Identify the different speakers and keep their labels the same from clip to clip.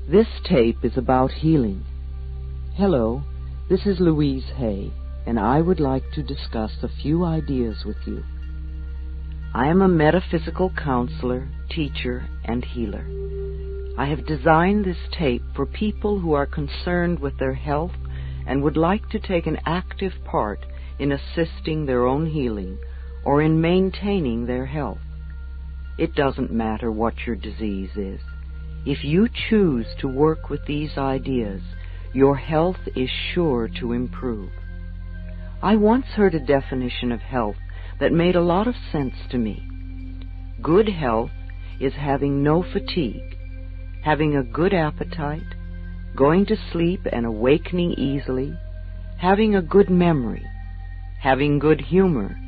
Speaker 1: This tape is about healing. Hello, this is Louise Hay, and I would like to discuss a few ideas with you. I am a metaphysical counselor, teacher, and healer. I have designed this tape for people who are concerned with their health and would like to take an active part in assisting their own healing or in maintaining their health. It doesn't matter what your disease is. If you choose to work with these ideas, your health is sure to improve. I once heard a definition of health that made a lot of sense to me. Good health is having no fatigue, having a good appetite, going to sleep and awakening easily, having a good memory, having good humor,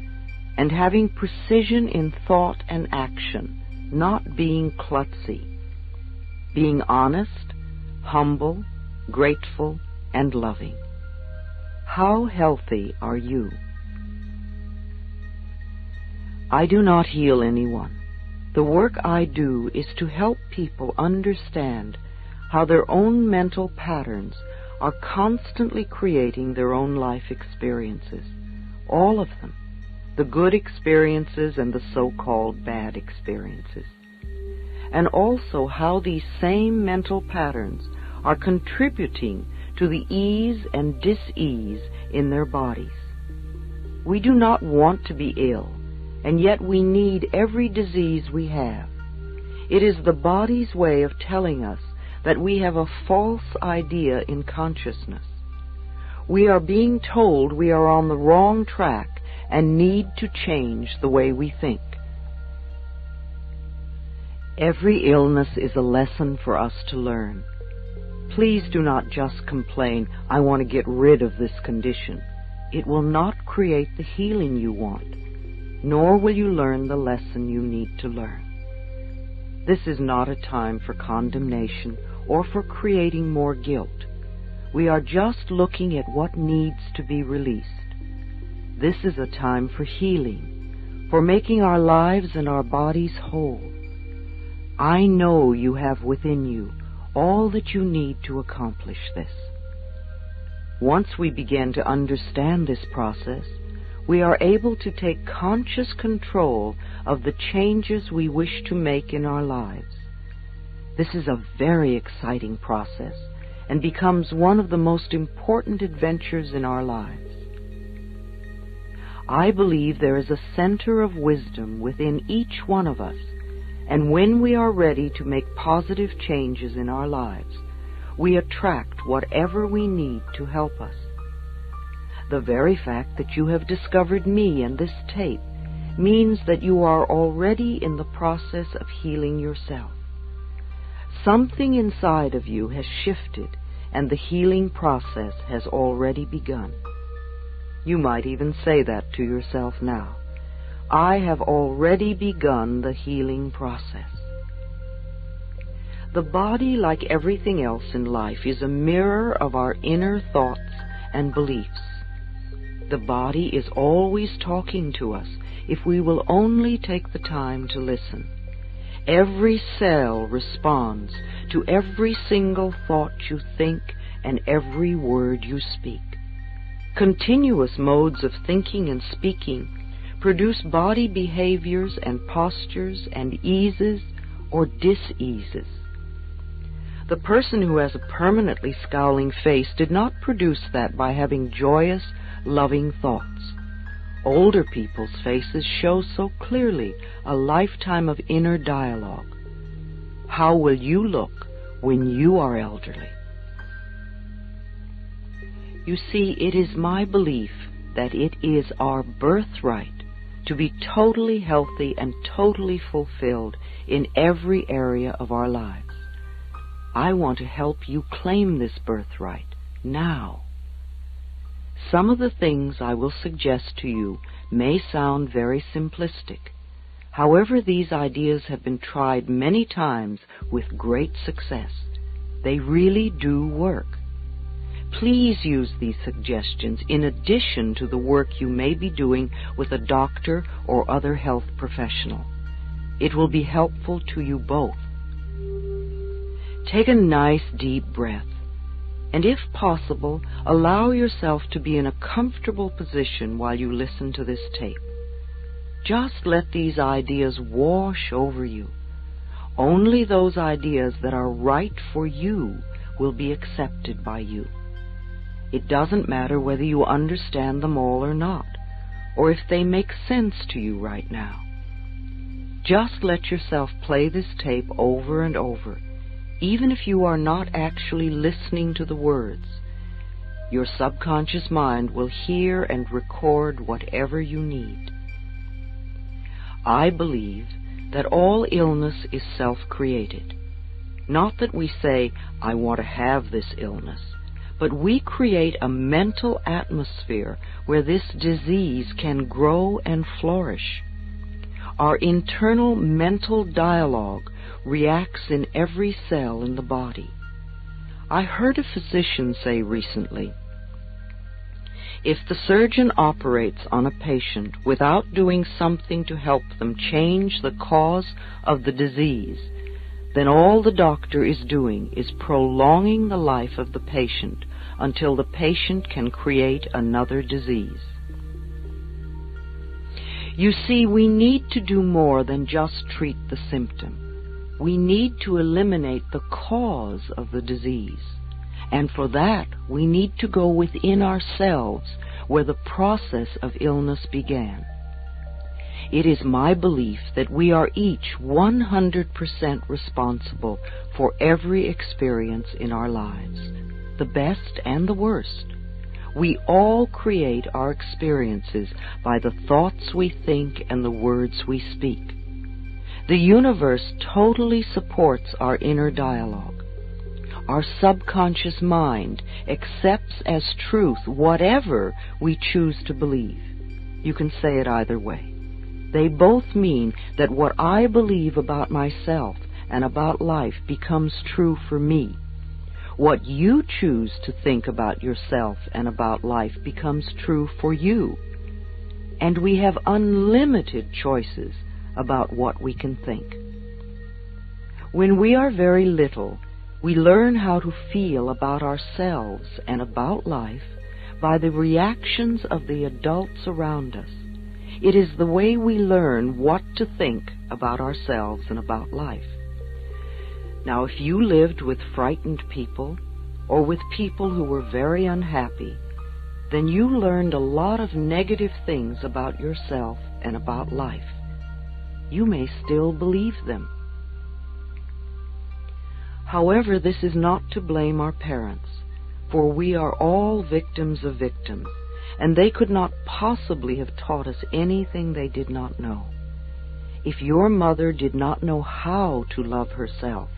Speaker 1: and having precision in thought and action, not being klutzy. Being honest, humble, grateful, and loving. How healthy are you? I do not heal anyone. The work I do is to help people understand how their own mental patterns are constantly creating their own life experiences. All of them. The good experiences and the so-called bad experiences. And also how these same mental patterns are contributing to the ease and dis-ease in their bodies. We do not want to be ill, and yet we need every disease we have. It is the body's way of telling us that we have a false idea in consciousness. We are being told we are on the wrong track and need to change the way we think. Every illness is a lesson for us to learn. Please do not just complain, I want to get rid of this condition. It will not create the healing you want, nor will you learn the lesson you need to learn. This is not a time for condemnation or for creating more guilt. We are just looking at what needs to be released. This is a time for healing, for making our lives and our bodies whole. I know you have within you all that you need to accomplish this. Once we begin to understand this process, we are able to take conscious control of the changes we wish to make in our lives. This is a very exciting process and becomes one of the most important adventures in our lives. I believe there is a center of wisdom within each one of us, and when we are ready to make positive changes in our lives, we attract whatever we need to help us. The very fact that you have discovered me and this tape means that you are already in the process of healing yourself. Something inside of you has shifted, and the healing process has already begun. You might even say that to yourself now. I have already begun the healing process. The body, like everything else in life, is a mirror of our inner thoughts and beliefs. The body is always talking to us if we will only take the time to listen. Every cell responds to every single thought you think and every word you speak. Continuous modes of thinking and speaking produce body behaviors and postures and eases or dis-eases. The person who has a permanently scowling face did not produce that by having joyous, loving thoughts. Older people's faces show so clearly a lifetime of inner dialogue. How will you look when you are elderly? You see, it is my belief that it is our birthright to be totally healthy and totally fulfilled in every area of our lives. I want to help you claim this birthright now. Some of the things I will suggest to you may sound very simplistic. However, these ideas have been tried many times with great success. They really do work. Please use these suggestions in addition to the work you may be doing with a doctor or other health professional. It will be helpful to you both. Take a nice deep breath, and if possible, allow yourself to be in a comfortable position while you listen to this tape. Just let these ideas wash over you. Only those ideas that are right for you will be accepted by you. It doesn't matter whether you understand them all or not, or if they make sense to you right now. Just let yourself play this tape over and over, even if you are not actually listening to the words. Your subconscious mind will hear and record whatever you need. I believe that all illness is self-created. Not that we say, I want to have this illness, but we create a mental atmosphere where this disease can grow and flourish. Our internal mental dialogue reacts in every cell in the body. I heard a physician say recently, if the surgeon operates on a patient without doing something to help them change the cause of the disease, then all the doctor is doing is prolonging the life of the patient until the patient can create another disease. You see, we need to do more than just treat the symptom. We need to eliminate the cause of the disease. And for that, we need to go within ourselves where the process of illness began. It is my belief that we are each 100% responsible for every experience in our lives, the best and the worst. We all create our experiences by the thoughts we think and the words we speak. The universe totally supports our inner dialogue. Our subconscious mind accepts as truth whatever we choose to believe. You can say it either way. They both mean that what I believe about myself and about life becomes true for me. What you choose to think about yourself and about life becomes true for you. And we have unlimited choices about what we can think. When we are very little, we learn how to feel about ourselves and about life by the reactions of the adults around us. It is the way we learn what to think about ourselves and about life. Now, if you lived with frightened people or with people who were very unhappy, then you learned a lot of negative things about yourself and about life. You may still believe them. However, this is not to blame our parents, for we are all victims of victims, and they could not possibly have taught us anything they did not know. If your mother did not know how to love herself,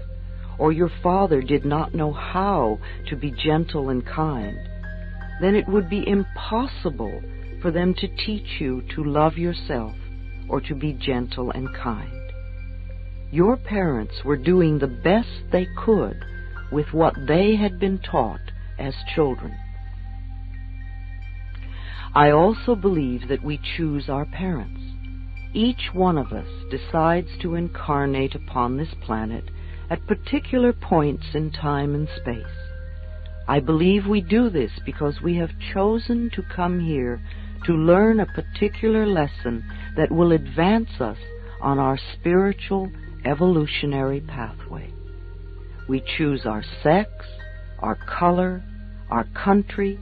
Speaker 1: or your father did not know how to be gentle and kind, then it would be impossible for them to teach you to love yourself or to be gentle and kind. Your parents were doing the best they could with what they had been taught as children. I also believe that we choose our parents. Each one of us decides to incarnate upon this planet at particular points in time and space. I believe we do this because we have chosen to come here to learn a particular lesson that will advance us on our spiritual evolutionary pathway. We choose our sex, our color, our country,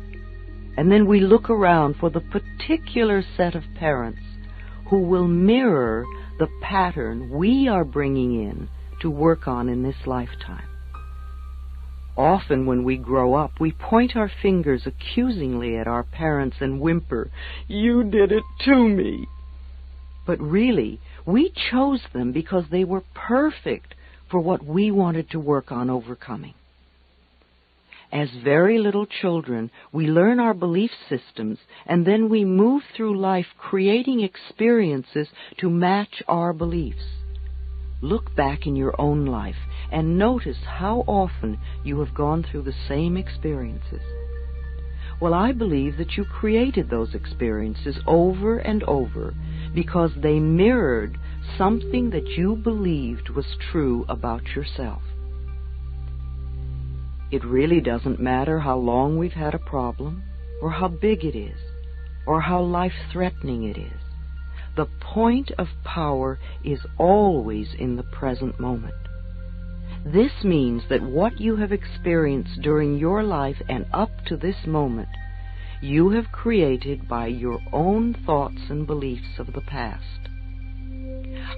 Speaker 1: and then we look around for the particular set of parents who will mirror the pattern we are bringing in to work on in this lifetime. Often when we grow up, we point our fingers accusingly at our parents and whimper, "You did it to me." But really, we chose them because they were perfect for what we wanted to work on overcoming. As very little children, we learn our belief systems, and then we move through life creating experiences to match our beliefs. Look back in your own life and notice how often you have gone through the same experiences. Well, I believe that you created those experiences over and over because they mirrored something that you believed was true about yourself. It really doesn't matter how long we've had a problem, or how big it is, or how life-threatening it is. The point of power is always in the present moment. This means that what you have experienced during your life and up to this moment, you have created by your own thoughts and beliefs of the past.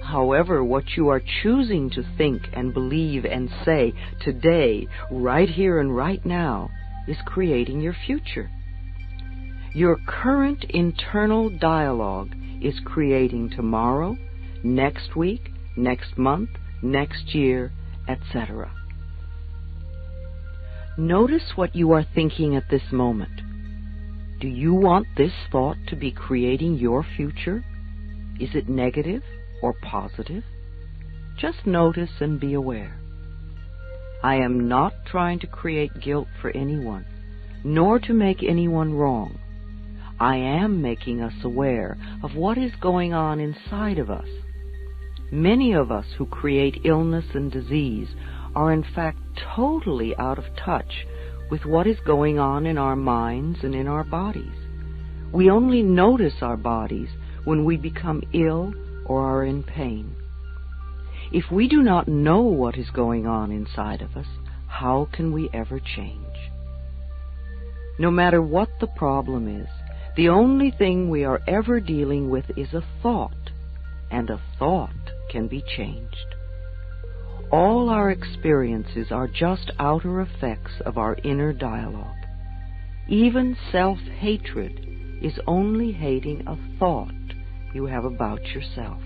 Speaker 1: However, what you are choosing to think and believe and say today, right here and right now, is creating your future. Your current internal dialogue is creating tomorrow, next week, next month, next year, etc. Notice what you are thinking at this moment. Do you want this thought to be creating your future? Is it negative or positive? Just notice and be aware. I am not trying to create guilt for anyone, nor to make anyone wrong. I am making us aware of what is going on inside of us. Many of us who create illness and disease are in fact totally out of touch with what is going on in our minds and in our bodies. We only notice our bodies when we become ill or are in pain. If we do not know what is going on inside of us, how can we ever change? No matter what the problem is, the only thing we are ever dealing with is a thought, and a thought can be changed. All our experiences are just outer effects of our inner dialogue. Even self-hatred is only hating a thought you have about yourself.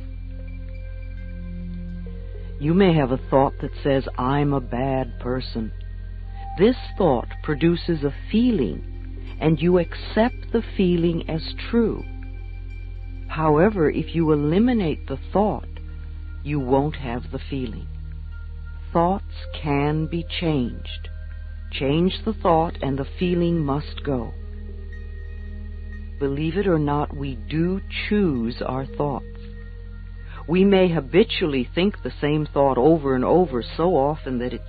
Speaker 1: You may have a thought that says, I'm a bad person. This thought produces a feeling, and you accept the feeling as true. However, if you eliminate the thought, you won't have the feeling. Thoughts can be changed. Change the thought and the feeling must go. Believe it or not, we do choose our thoughts. We may habitually think the same thought over and over so often that it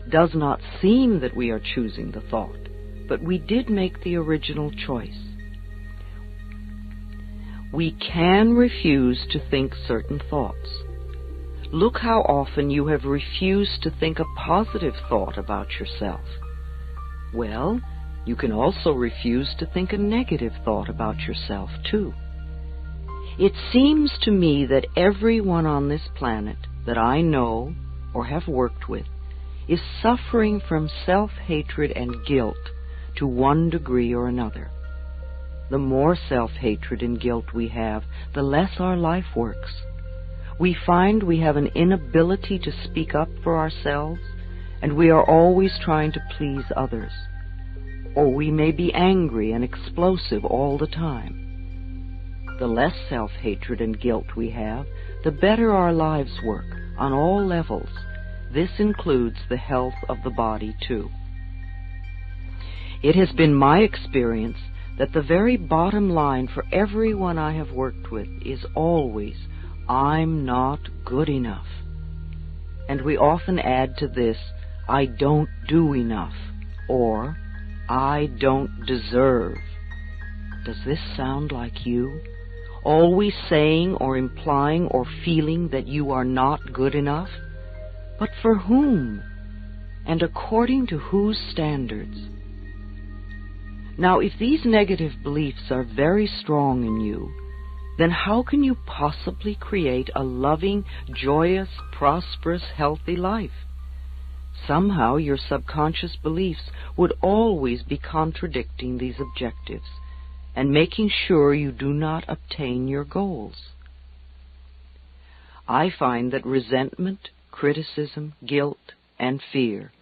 Speaker 1: does not seem that we are choosing the thought, but we did make the original choice. We can refuse to think certain thoughts. Look how often you have refused to think a positive thought about yourself. Well, you can also refuse to think a negative thought about yourself, too. It seems to me that everyone on this planet that I know or have worked with is suffering from self-hatred and guilt to one degree or another. The more self-hatred and guilt we have, the less our life works. We find we have an inability to speak up for ourselves, and we are always trying to please others. Or we may be angry and explosive all the time. The less self-hatred and guilt we have, the better our lives work on all levels. This includes the health of the body, too. It has been my experience that the very bottom line for everyone I have worked with is always, I'm not good enough. And we often add to this, I don't do enough, or I don't deserve. Does this sound like you? Always saying or implying or feeling that you are not good enough? But for whom? And according to whose standards? Now, if these negative beliefs are very strong in you, then how can you possibly create a loving, joyous, prosperous, healthy life? Somehow your subconscious beliefs would always be contradicting these objectives and making sure you do not obtain your goals. I find that resentment, criticism, guilt, and fear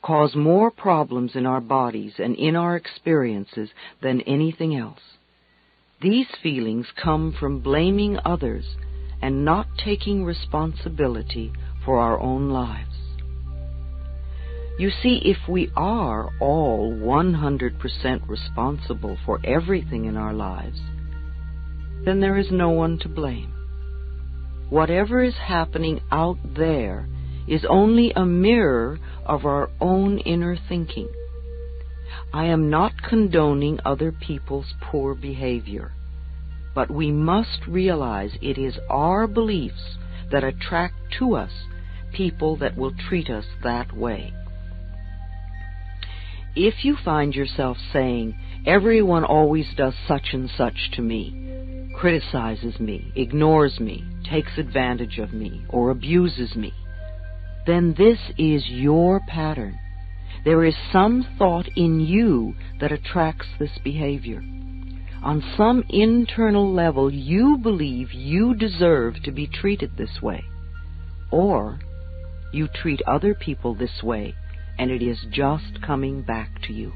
Speaker 1: cause more problems in our bodies and in our experiences than anything else. These feelings come from blaming others and not taking responsibility for our own lives. You see, if we are all 100% responsible for everything in our lives, then there is no one to blame. Whatever is happening out there is only a mirror of our own inner thinking. I am not condoning other people's poor behavior, but we must realize it is our beliefs that attract to us people that will treat us that way. If you find yourself saying, "Everyone always does such and such to me, criticizes me, ignores me, takes advantage of me, or abuses me," then this is your pattern. There is some thought in you that attracts this behavior. On some internal level, you believe you deserve to be treated this way, or you treat other people this way, and it is just coming back to you.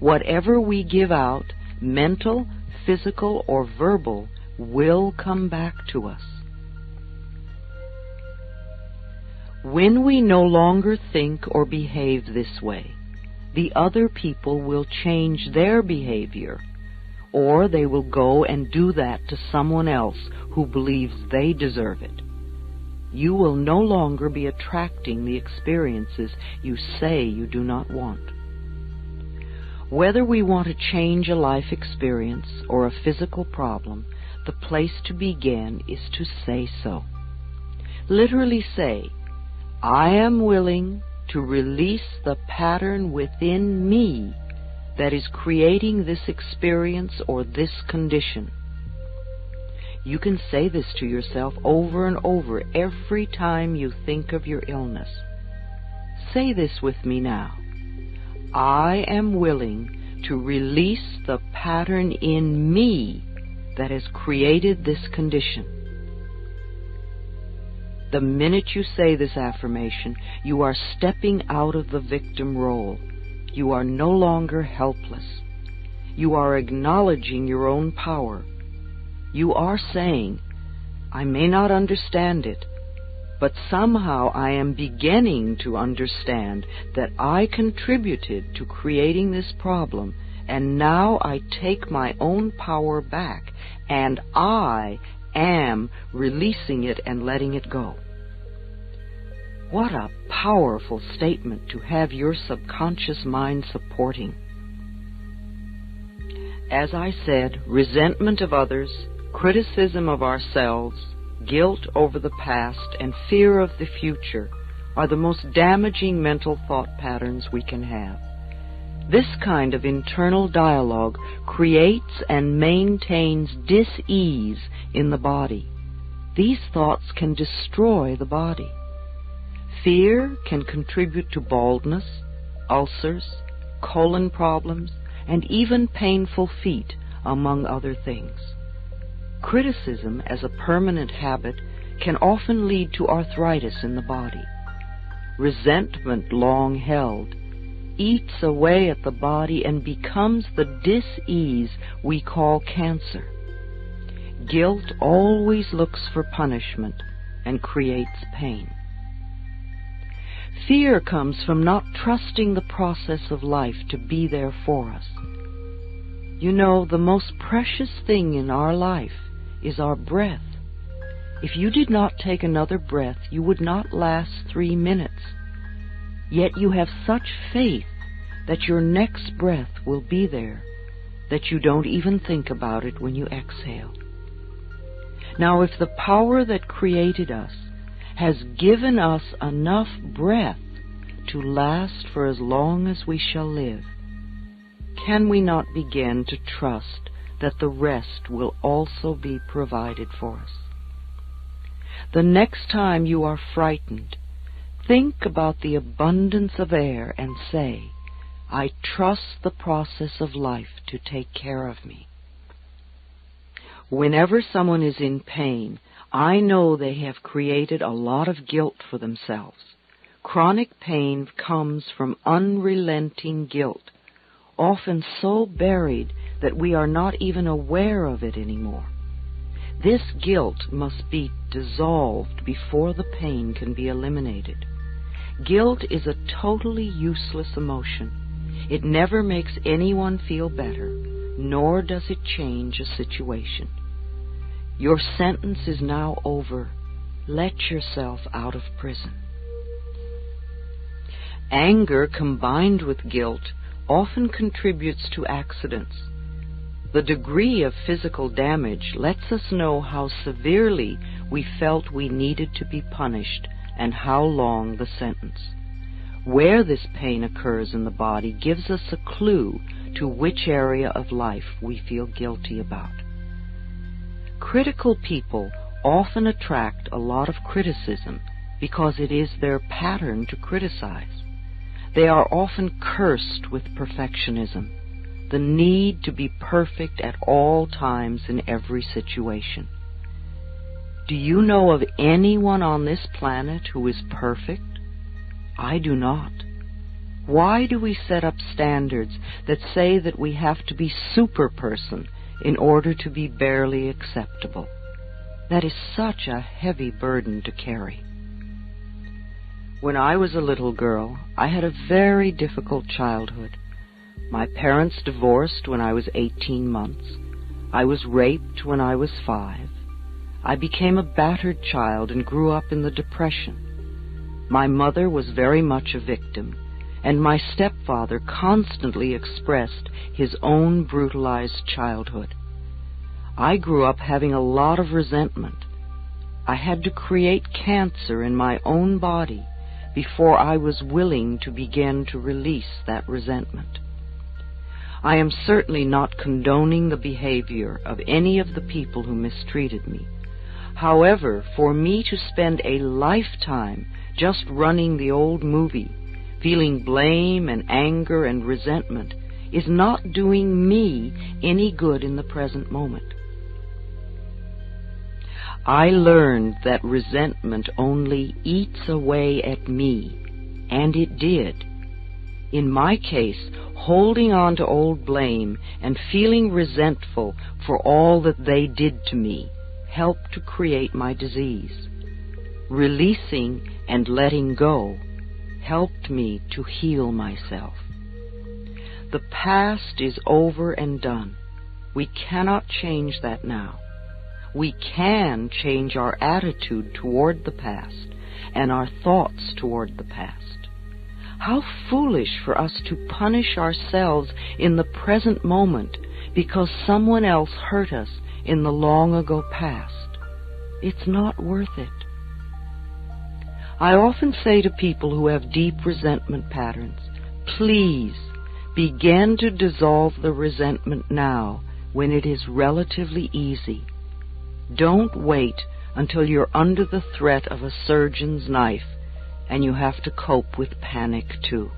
Speaker 1: Whatever we give out, mental, physical, or verbal, will come back to us. When we no longer think or behave this way, the other people will change their behavior, or they will go and do that to someone else who believes they deserve it. You will no longer be attracting the experiences you say you do not want. Whether we want to change a life experience or a physical problem, the place to begin is to say so. Literally say, "I am willing to release the pattern within me that is creating this experience or this condition." You can say this to yourself over and over every time you think of your illness. Say this with me now. I am willing to release the pattern in me that has created this condition. The minute you say this affirmation, you are stepping out of the victim role. You are no longer helpless. You are acknowledging your own power. You are saying, "I may not understand it, but somehow I am beginning to understand that I contributed to creating this problem, and now I take my own power back, and I am releasing it and letting it go." What a powerful statement to have your subconscious mind supporting. As I said, resentment of others, criticism of ourselves, guilt over the past, and fear of the future are the most damaging mental thought patterns we can have. This kind of internal dialogue creates and maintains dis-ease in the body. These thoughts can destroy the body. Fear can contribute to baldness, ulcers, colon problems, and even painful feet, among other things. Criticism as a permanent habit can often lead to arthritis in the body. Resentment, long held, eats away at the body and becomes the dis-ease we call cancer. Guilt always looks for punishment and creates pain. Fear comes from not trusting the process of life to be there for us. You know, the most precious thing in our life is our breath. If you did not take another breath, you would not last 3 minutes. Yet you have such faith that your next breath will be there, that you don't even think about it when you exhale. Now, if the power that created us has given us enough breath to last for as long as we shall live, can we not begin to trust that the rest will also be provided for us? The next time you are frightened, think about the abundance of air and say, "I trust the process of life to take care of me." Whenever someone is in pain, I know they have created a lot of guilt for themselves. Chronic pain comes from unrelenting guilt, often so buried that we are not even aware of it anymore. This guilt must be dissolved before the pain can be eliminated. Guilt is a totally useless emotion. It never makes anyone feel better, nor does it change a situation. Your sentence is now over. Let yourself out of prison. Anger combined with guilt often contributes to accidents. The degree of physical damage lets us know how severely we felt we needed to be punished and how long the sentence. Where this pain occurs in the body gives us a clue to which area of life we feel guilty about. Critical people often attract a lot of criticism because it is their pattern to criticize. They are often cursed with perfectionism, the need to be perfect at all times in every situation. Do you know of anyone on this planet who is perfect? I do not. Why do we set up standards that say that we have to be super person in order to be barely acceptable? That is such a heavy burden to carry. When I was a little girl, I had a very difficult childhood. My parents divorced when I was 18 months. I was raped when I was 5. I became a battered child and grew up in the Depression. My mother was very much a victim, and my stepfather constantly expressed his own brutalized childhood. I grew up having a lot of resentment. I had to create cancer in my own body before I was willing to begin to release that resentment. I am certainly not condoning the behavior of any of the people who mistreated me. However, for me to spend a lifetime just running the old movie, feeling blame and anger and resentment, is not doing me any good in the present moment. I learned that resentment only eats away at me, and it did. In my case, holding on to old blame and feeling resentful for all that they did to me helped to create my disease. Releasing and letting go helped me to heal myself. The past is over and done. We cannot change that now. We can change our attitude toward the past and our thoughts toward the past. How foolish for us to punish ourselves in the present moment because someone else hurt us in the long ago past. It's not worth it. I often say to people who have deep resentment patterns, please begin to dissolve the resentment now when it is relatively easy. Don't wait until you're under the threat of a surgeon's knife and you have to cope with panic too.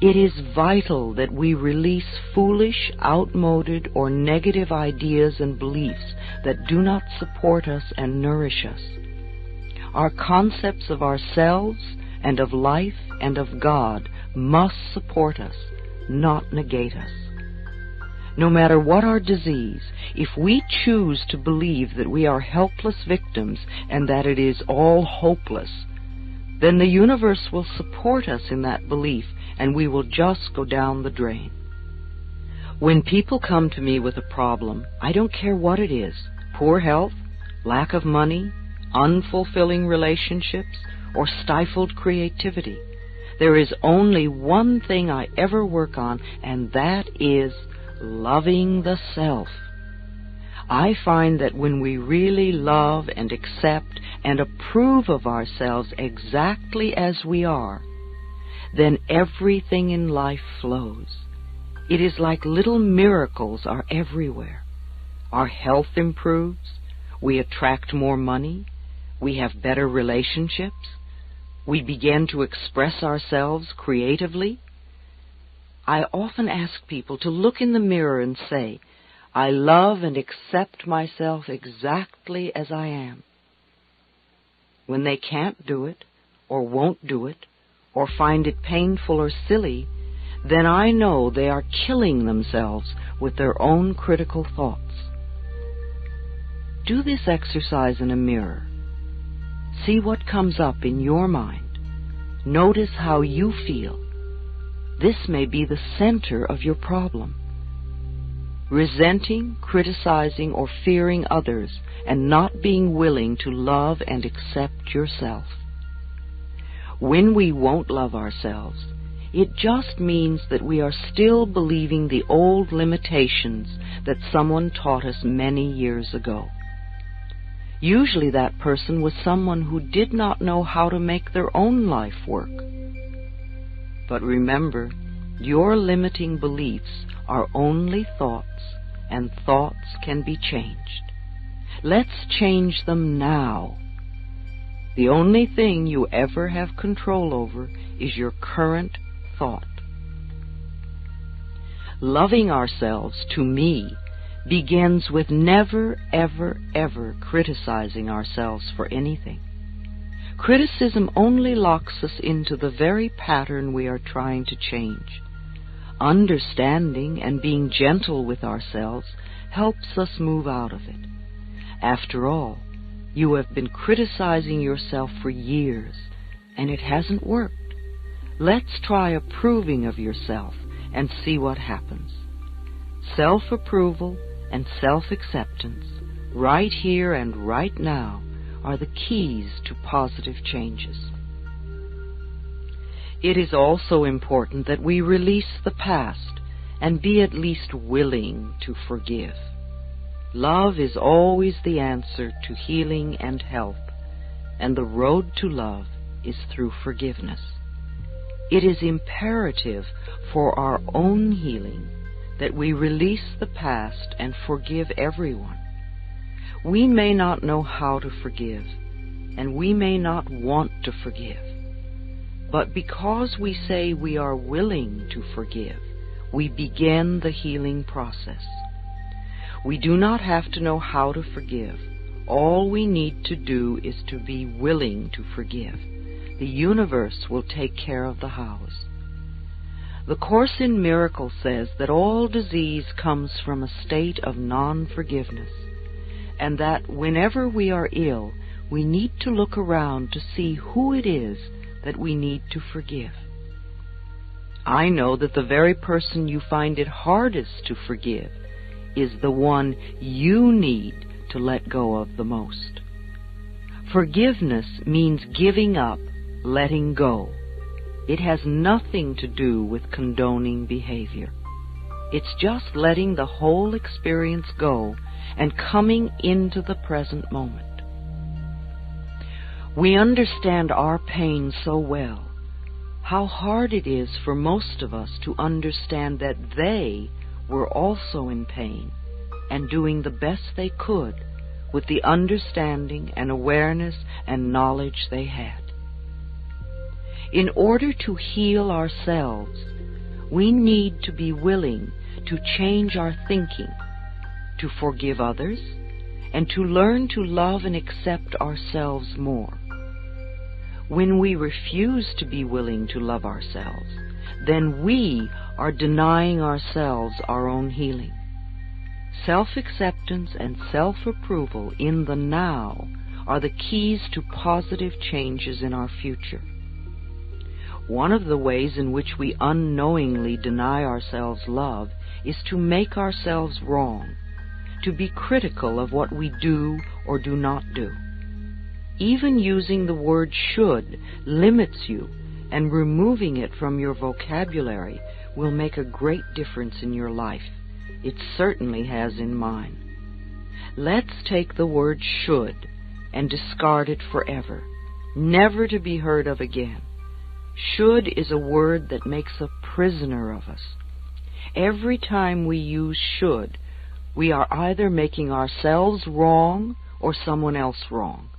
Speaker 1: It is vital that we release foolish, outmoded, or negative ideas and beliefs that do not support us and nourish us. Our concepts of ourselves and of life and of God must support us, not negate us. No matter what our disease, if we choose to believe that we are helpless victims and that it is all hopeless, then the universe will support us in that belief and we will just go down the drain. When people come to me with a problem, I don't care what it is, poor health, lack of money, unfulfilling relationships, or stifled creativity. There is only one thing I ever work on, and that is loving the self. I find that when we really love and accept and approve of ourselves exactly as we are, then everything in life flows. It is like little miracles are everywhere. Our health improves, we attract more money, we have better relationships, we begin to express ourselves creatively. I often ask people to look in the mirror and say, I love and accept myself exactly as I am. When they can't do it, or won't do it, or find it painful or silly, then I know they are killing themselves with their own critical thoughts. Do this exercise in a mirror. See what comes up in your mind. Notice how you feel. This may be the center of your problem. Resenting, criticizing, or fearing others, and not being willing to love and accept yourself. When we won't love ourselves, it just means that we are still believing the old limitations that someone taught us many years ago. Usually that person was someone who did not know how to make their own life work. But remember, your limiting beliefs are only thoughts, and thoughts can be changed. Let's change them now. The only thing you ever have control over is your current thought. Loving ourselves, to me, begins with never, ever, ever criticizing ourselves for anything. Criticism only locks us into the very pattern we are trying to change. Understanding and being gentle with ourselves helps us move out of it. After all, you have been criticizing yourself for years, and it hasn't worked. Let's try approving of yourself and see what happens. Self-approval and self-acceptance, right here and right now, are the keys to positive changes. It is also important that we release the past and be at least willing to forgive. Love is always the answer to healing and health, and the road to love is through forgiveness. It is imperative for our own healing that we release the past and forgive everyone. We may not know how to forgive, and we may not want to forgive. But because we say we are willing to forgive, we begin the healing process. We do not have to know how to forgive. All we need to do is to be willing to forgive. The universe will take care of the hows. The Course in Miracles says that all disease comes from a state of non-forgiveness, and that whenever we are ill, we need to look around to see who it is that we need to forgive. I know that the very person you find it hardest to forgive is the one you need to let go of the most. Forgiveness means giving up, letting go. It has nothing to do with condoning behavior. It's just letting the whole experience go and coming into the present moment. We understand our pain so well. How hard it is for most of us to understand that they were also in pain and doing the best they could with the understanding and awareness and knowledge they had. In order to heal ourselves, we need to be willing to change our thinking, to forgive others, and to learn to love and accept ourselves more. When we refuse to be willing to love ourselves, then we are denying ourselves our own healing. Self-acceptance and self-approval in the now are the keys to positive changes in our future. One of the ways in which we unknowingly deny ourselves love is to make ourselves wrong, to be critical of what we do or do not do. Even using the word should limits you, and removing it from your vocabulary will make a great difference in your life. It certainly has in mine. Let's take the word should and discard it forever, never to be heard of again. Should is a word that makes a prisoner of us. Every time we use should, we are either making ourselves wrong or someone else wrong.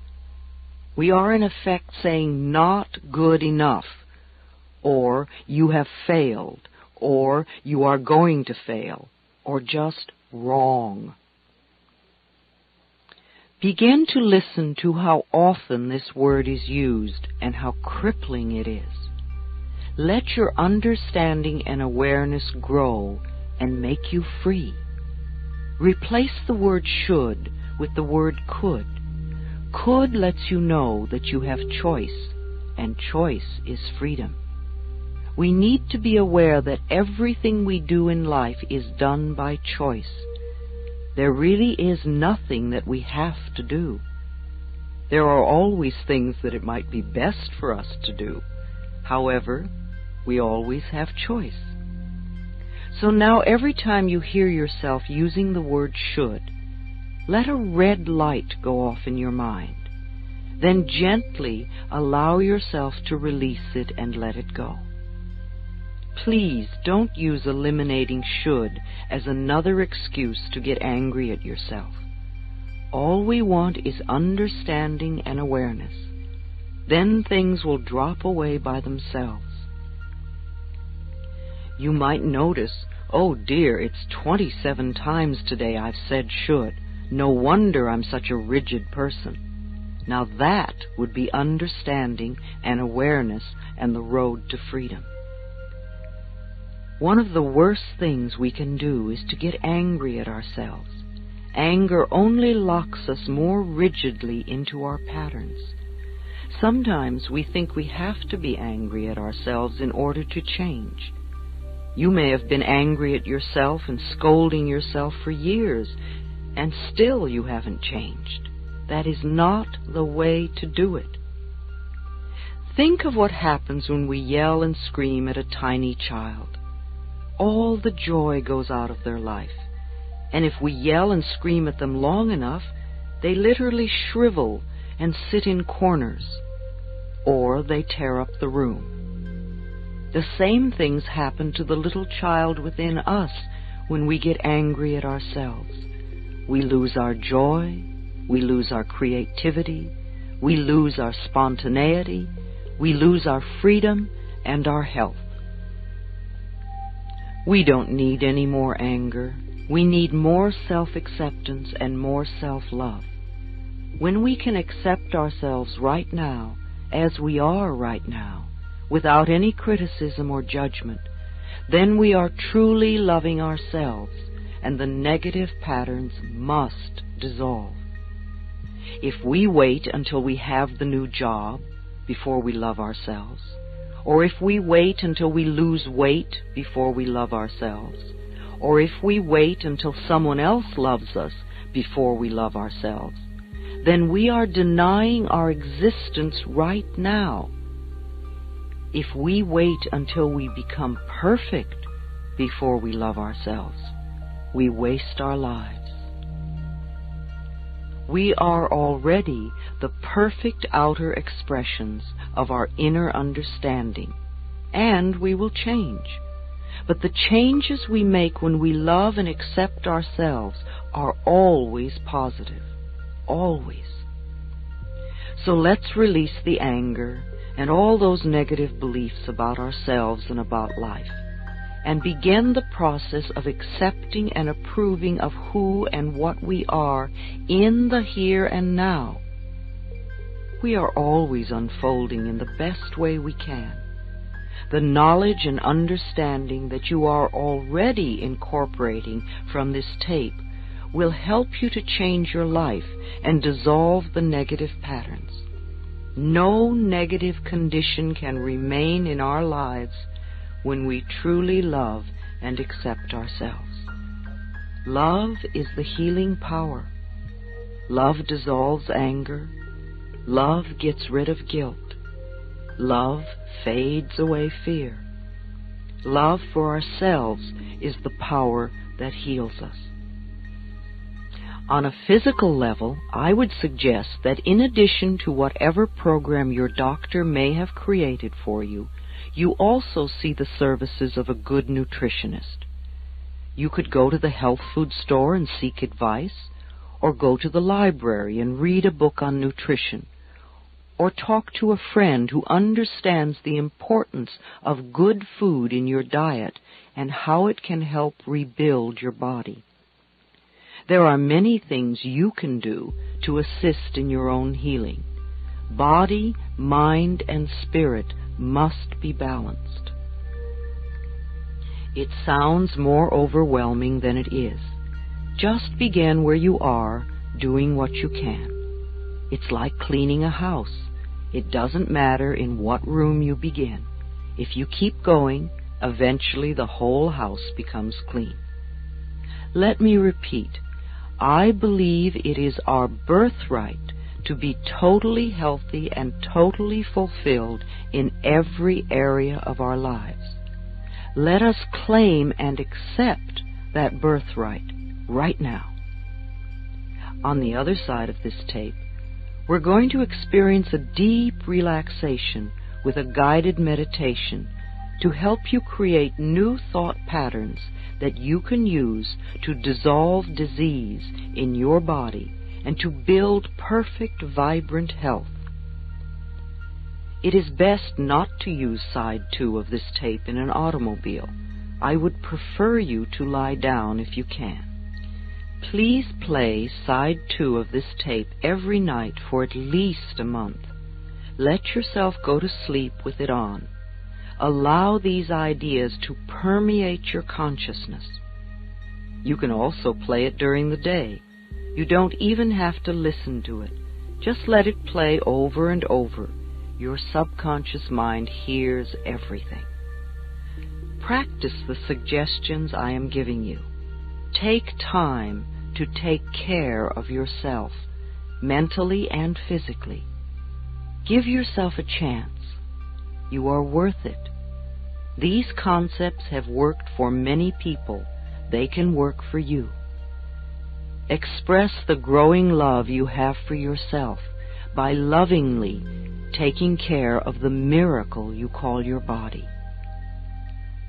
Speaker 1: We are in effect saying not good enough, or you have failed, or you are going to fail, or just wrong. Begin to listen to how often this word is used and how crippling it is. Let your understanding and awareness grow and make you free. Replace the word should with the word could. Could lets you know that you have choice, and choice is freedom. We need to be aware that everything we do in life is done by choice. There really is nothing that we have to do. There are always things that it might be best for us to do. However, we always have choice. So now every time you hear yourself using the word should, let a red light go off in your mind. Then gently allow yourself to release it and let it go. Please don't use eliminating should as another excuse to get angry at yourself. All we want is understanding and awareness. Then things will drop away by themselves. You might notice, oh dear, it's 27 times today I've said should. No wonder I'm such a rigid person. Now that would be understanding and awareness and the road to freedom. One of the worst things we can do is to get angry at ourselves. Anger only locks us more rigidly into our patterns. Sometimes we think we have to be angry at ourselves in order to change. You may have been angry at yourself and scolding yourself for years, and still you haven't changed. That is not the way to do it. Think of what happens when we yell and scream at a tiny child. All the joy goes out of their life. And if we yell and scream at them long enough, they literally shrivel and sit in corners, or they tear up the room. The same things happen to the little child within us when we get angry at ourselves. We lose our joy, we lose our creativity, we lose our spontaneity, we lose our freedom and our health. We don't need any more anger. We need more self-acceptance and more self-love. When we can accept ourselves right now, as we are right now, without any criticism or judgment, then we are truly loving ourselves, and the negative patterns must dissolve. If we wait until we have the new job before we love ourselves, or if we wait until we lose weight before we love ourselves, or if we wait until someone else loves us before we love ourselves, then we are denying our existence right now. If we wait until we become perfect before we love ourselves, we waste our lives. We are already the perfect outer expressions of our inner understanding, and we will change. But the changes we make when we love and accept ourselves are always positive. Always. So let's release the anger and all those negative beliefs about ourselves and about life, and begin the process of accepting and approving of who and what we are in the here and now. We are always unfolding in the best way we can. The knowledge and understanding that you are already incorporating from this tape will help you to change your life and dissolve the negative patterns. No negative condition can remain in our lives when we truly love and accept ourselves. Love is the healing power. Love dissolves anger. Love gets rid of guilt. Love fades away fear. Love for ourselves is the power that heals us. On a physical level, I would suggest that in addition to whatever program your doctor may have created for you, you also see the services of a good nutritionist. You could go to the health food store and seek advice, or go to the library and read a book on nutrition, or talk to a friend who understands the importance of good food in your diet and how it can help rebuild your body. There are many things you can do to assist in your own healing. Body, mind, and spirit must be balanced. It sounds more overwhelming than it is. Just begin where you are, doing what you can. It's like cleaning a house. It doesn't matter in what room you begin. If you keep going, eventually the whole house becomes clean. Let me repeat. I believe it is our birthright to be totally healthy and totally fulfilled in every area of our lives. Let us claim and accept that birthright right now. On the other side of this tape, we're going to experience a deep relaxation with a guided meditation to help you create new thought patterns that you can use to dissolve disease in your body and to build perfect, vibrant health. It is best not to use side 2 of this tape in an automobile. I would prefer you to lie down if you can. Please play side 2 of this tape every night for at least a month. Let yourself go to sleep with it on. Allow these ideas to permeate your consciousness. You can also play it during the day. You don't even have to listen to it. Just let it play over and over. Your subconscious mind hears everything. Practice the suggestions I am giving you. Take time to take care of yourself, mentally and physically. Give yourself a chance. You are worth it. These concepts have worked for many people. They can work for you. Express the growing love you have for yourself by lovingly taking care of the miracle you call your body.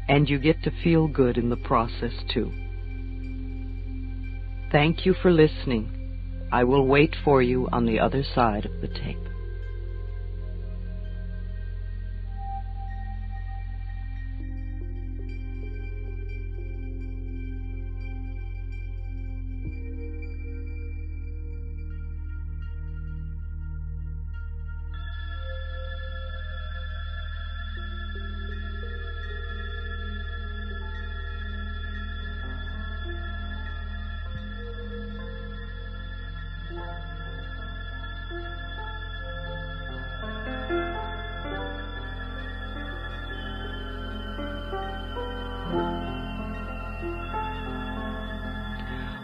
Speaker 1: And you get to feel good in the process too. Thank you for listening. I will wait for you on the other side of the tape.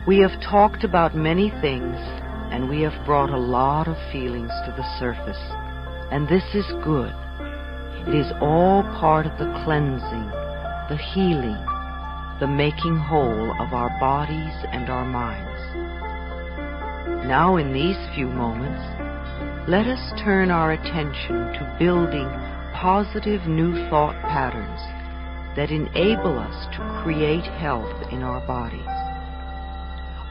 Speaker 1: We have talked about many things, and we have brought a lot of feelings to the surface, and this is good. It is all part of the cleansing, the healing, the making whole of our bodies and our minds. Now, in these few moments, let us turn our attention to building positive new thought patterns that enable us to create health in our bodies.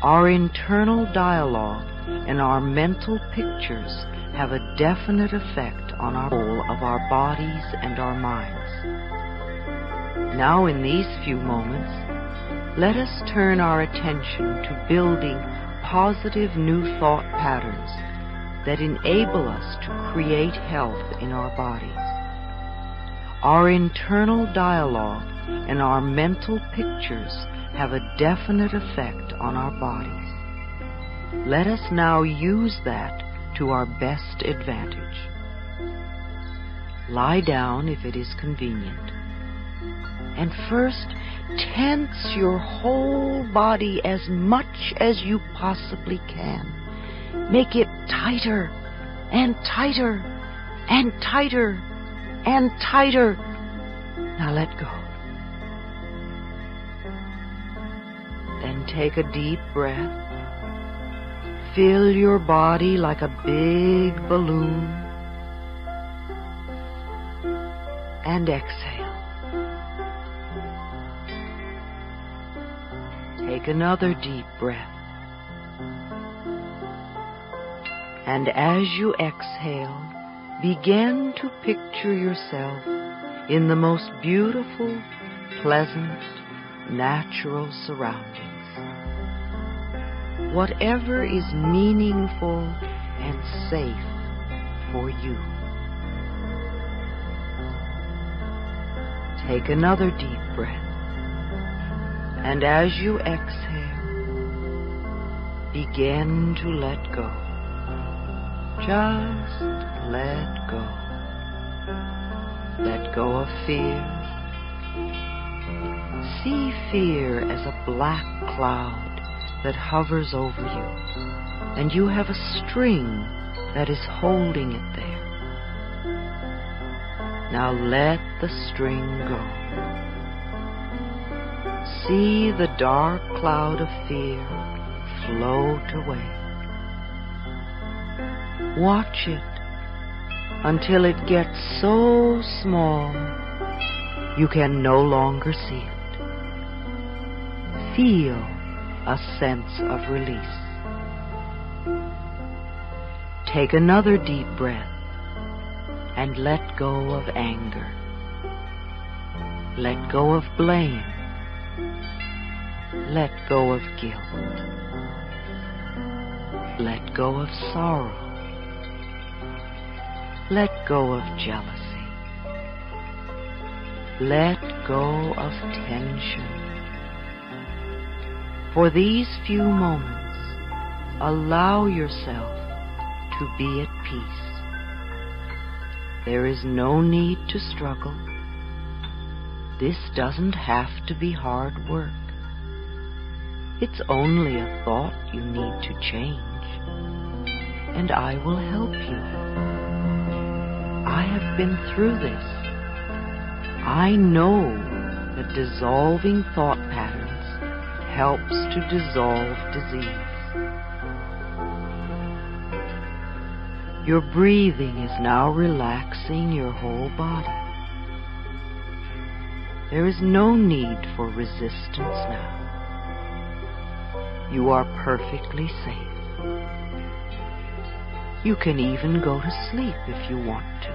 Speaker 1: Our internal dialogue and our mental pictures have a definite effect on our whole of our bodies and our minds. Now, in these few moments, let us turn our attention to building positive new thought patterns that enable us to create health in our bodies. Our internal dialogue and our mental pictures have a definite effect on our bodies. Let us now use that to our best advantage. Lie down if it is convenient. And first, tense your whole body as much as you possibly can. Make it tighter and tighter and tighter and tighter. Now let go. Then take a deep breath. Fill your body like a big balloon. And exhale. Take another deep breath. And as you exhale, begin to picture yourself in the most beautiful, pleasant, natural surroundings. Whatever is meaningful and safe for you. Take another deep breath. And as you exhale, begin to let go. Just let go. Let go of fear. See fear as a black cloud that hovers over you, and you have a string that is holding it there. Now let the string go. See the dark cloud of fear float away. Watch it until it gets so small you can no longer see it. Feel a sense of release. Take another deep breath and let go of anger. Let go of blame. Let go of guilt. Let go of sorrow. Let go of jealousy. Let go of tension. For these few moments, allow yourself to be at peace. There is no need to struggle. This doesn't have to be hard work. It's only a thought you need to change, and I will help you. I have been through this. I know that dissolving thought patterns helps to dissolve disease. Your breathing is now relaxing your whole body. There is no need for resistance now. You are perfectly safe. You can even go to sleep if you want to.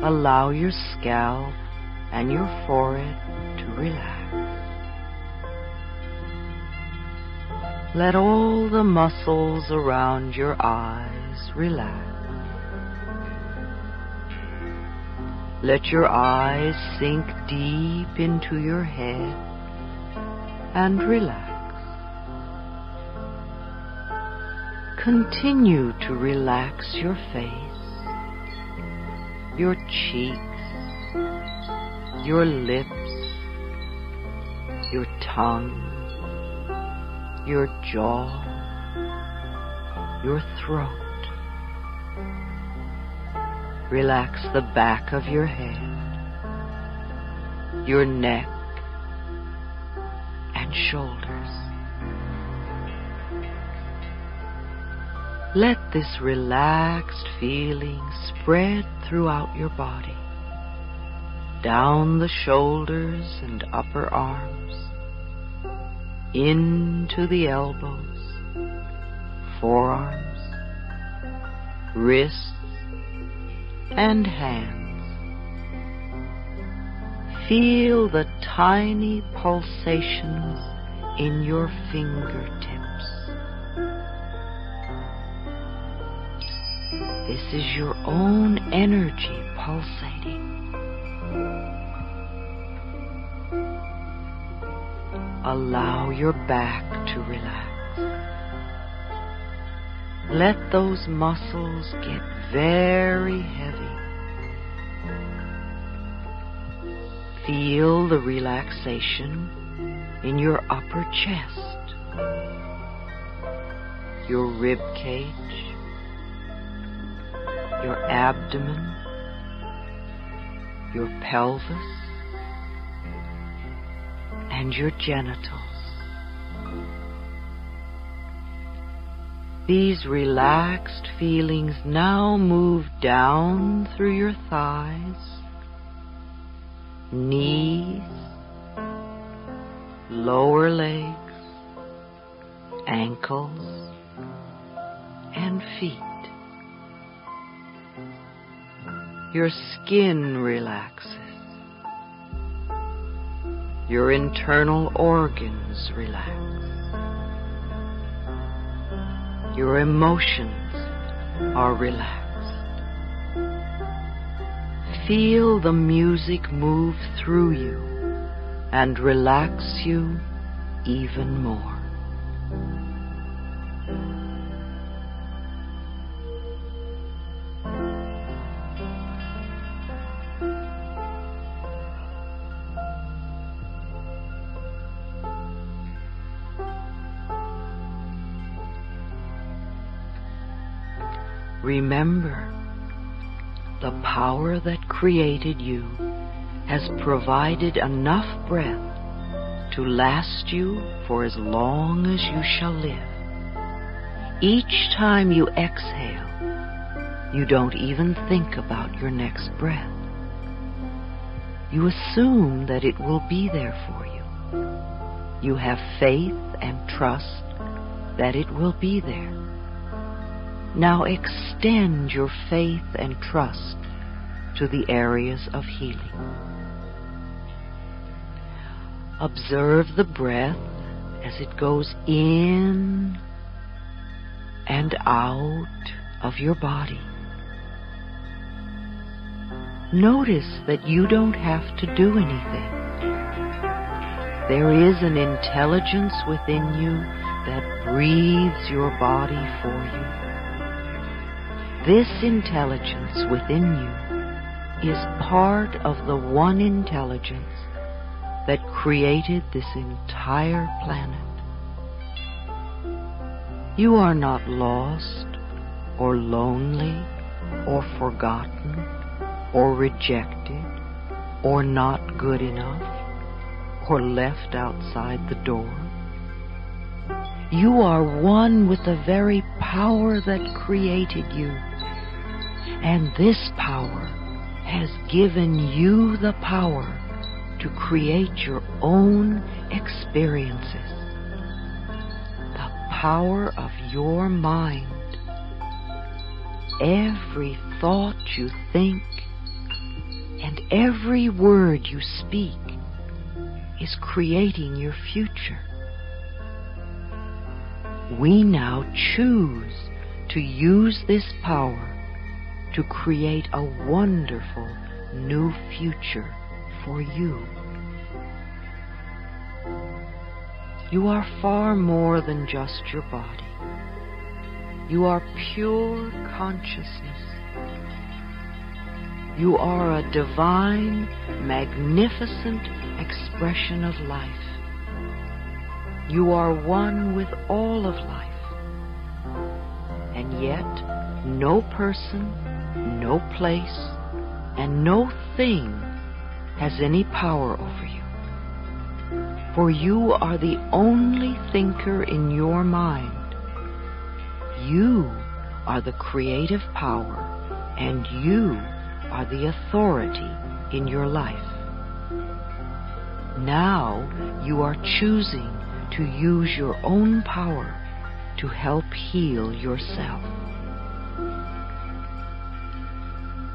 Speaker 1: Allow your scalp and your forehead to relax. Let all the muscles around your eyes relax. Let your eyes sink deep into your head and relax. Continue to relax your face, your cheeks, your lips, your tongue, your jaw, your throat. Relax the back of your head, your neck, and shoulders. Let this relaxed feeling spread throughout your body, down the shoulders and upper arms, into the elbows, forearms, wrists, and hands. Feel the tiny pulsations in your fingertips. This is your own energy pulsating. Allow your back to relax. Let those muscles get very heavy. Feel the relaxation in your upper chest, your rib cage, your abdomen, your pelvis, and your genitals. These relaxed feelings now move down through your thighs, knees, lower legs, ankles, and feet. Your skin relaxes. Your internal organs relax. Your emotions are relaxed. Feel the music move through you and relax you even more. Remember, the power that created you has provided enough breath to last you for as long as you shall live. Each time you exhale, you don't even think about your next breath. You assume that it will be there for you. You have faith and trust that it will be there. Now extend your faith and trust to the areas of healing. Observe the breath as it goes in and out of your body. Notice that you don't have to do anything. There is an intelligence within you that breathes your body for you. This intelligence within you is part of the one intelligence that created this entire planet. You are not lost or lonely or forgotten or rejected or not good enough or left outside the door. You are one with the very power that created you, and this power has given you the power to create your own experiences. The power of your mind. Every thought you think and every word you speak is creating your future. We now choose to use this power to create a wonderful new future for you. You are far more than just your body. You are pure consciousness. You are a divine, magnificent expression of life. You are one with all of life. And yet, no person, no place, and no thing has any power over you. For you are the only thinker in your mind. You are the creative power, and you are the authority in your life. Now you are choosing to use your own power to help heal yourself.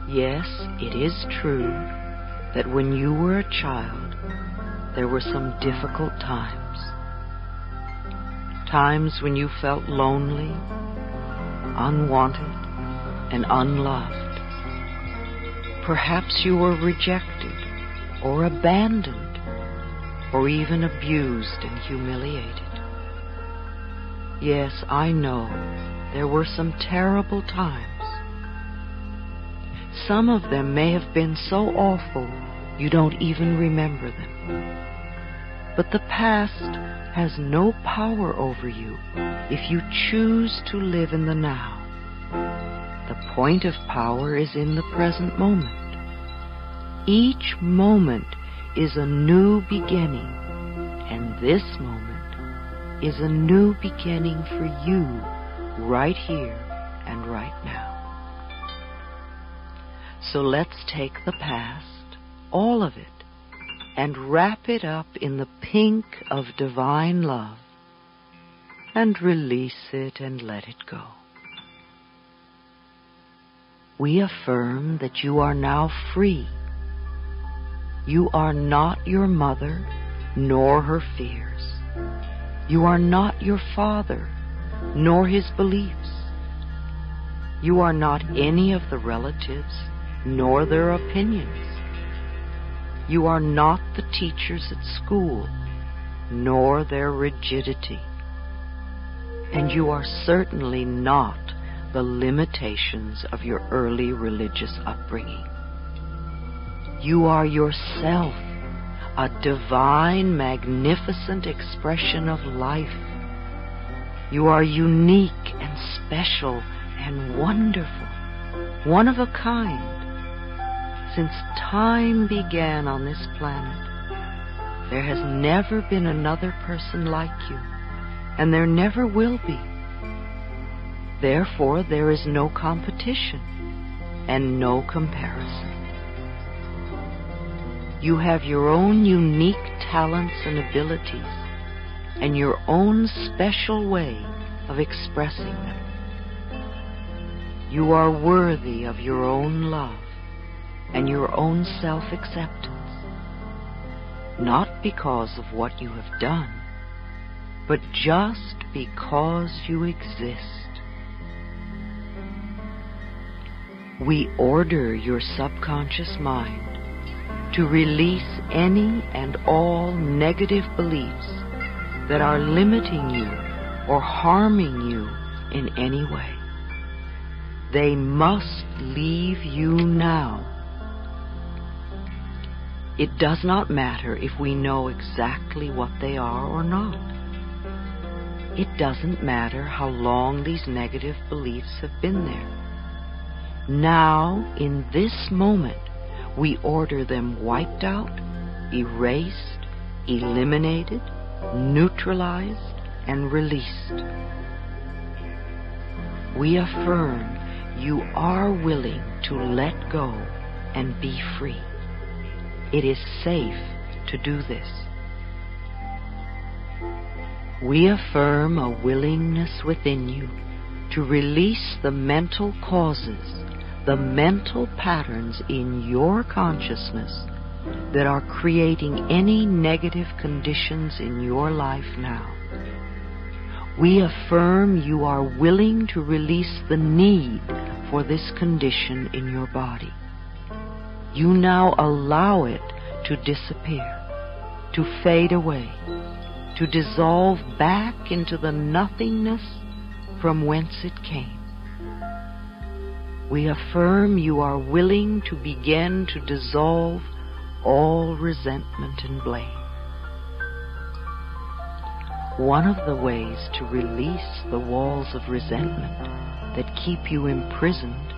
Speaker 1: Yes, it is true that when you were a child, there were some difficult times. Times when you felt lonely, unwanted, and unloved. Perhaps you were rejected or abandoned or even abused and humiliated. Yes, I know there were some terrible times. Some of them may have been so awful you don't even remember them. But the past has no power over you if you choose to live in the now. The point of power is in the present moment. Each moment is a new beginning, and this moment is a new beginning for you right here and right now. So let's take the past, all of it, and wrap it up in the pink of divine love, and release it and let it go. We affirm that you are now free. You are not your mother, nor her fears. You are not your father, nor his beliefs. You are not any of the relatives, nor their opinions. You are not the teachers at school, nor their rigidity. And you are certainly not the limitations of your early religious upbringing. You are yourself, a divine, magnificent expression of life. You are unique and special and wonderful, one of a kind. Since time began on this planet, there has never been another person like you, and there never will be. Therefore, there is no competition and no comparison. You have your own unique talents and abilities, and your own special way of expressing them. You are worthy of your own love and your own self-acceptance, not because of what you have done, but just because you exist. We order your subconscious mind to release any and all negative beliefs that are limiting you or harming you in any way. They must leave you now. It does not matter if we know exactly what they are or not. It doesn't matter how long these negative beliefs have been there. Now, in this moment, we order them wiped out, erased, eliminated, neutralized, and released. We affirm you are willing to let go and be free. It is safe to do this. We affirm a willingness within you to release the mental causes, the mental patterns in your consciousness that are creating any negative conditions in your life now. We affirm you are willing to release the need for this condition in your body. You now allow it to disappear, to fade away, to dissolve back into the nothingness from whence it came. We affirm you are willing to begin to dissolve all resentment and blame. One of the ways to release the walls of resentment that keep you imprisoned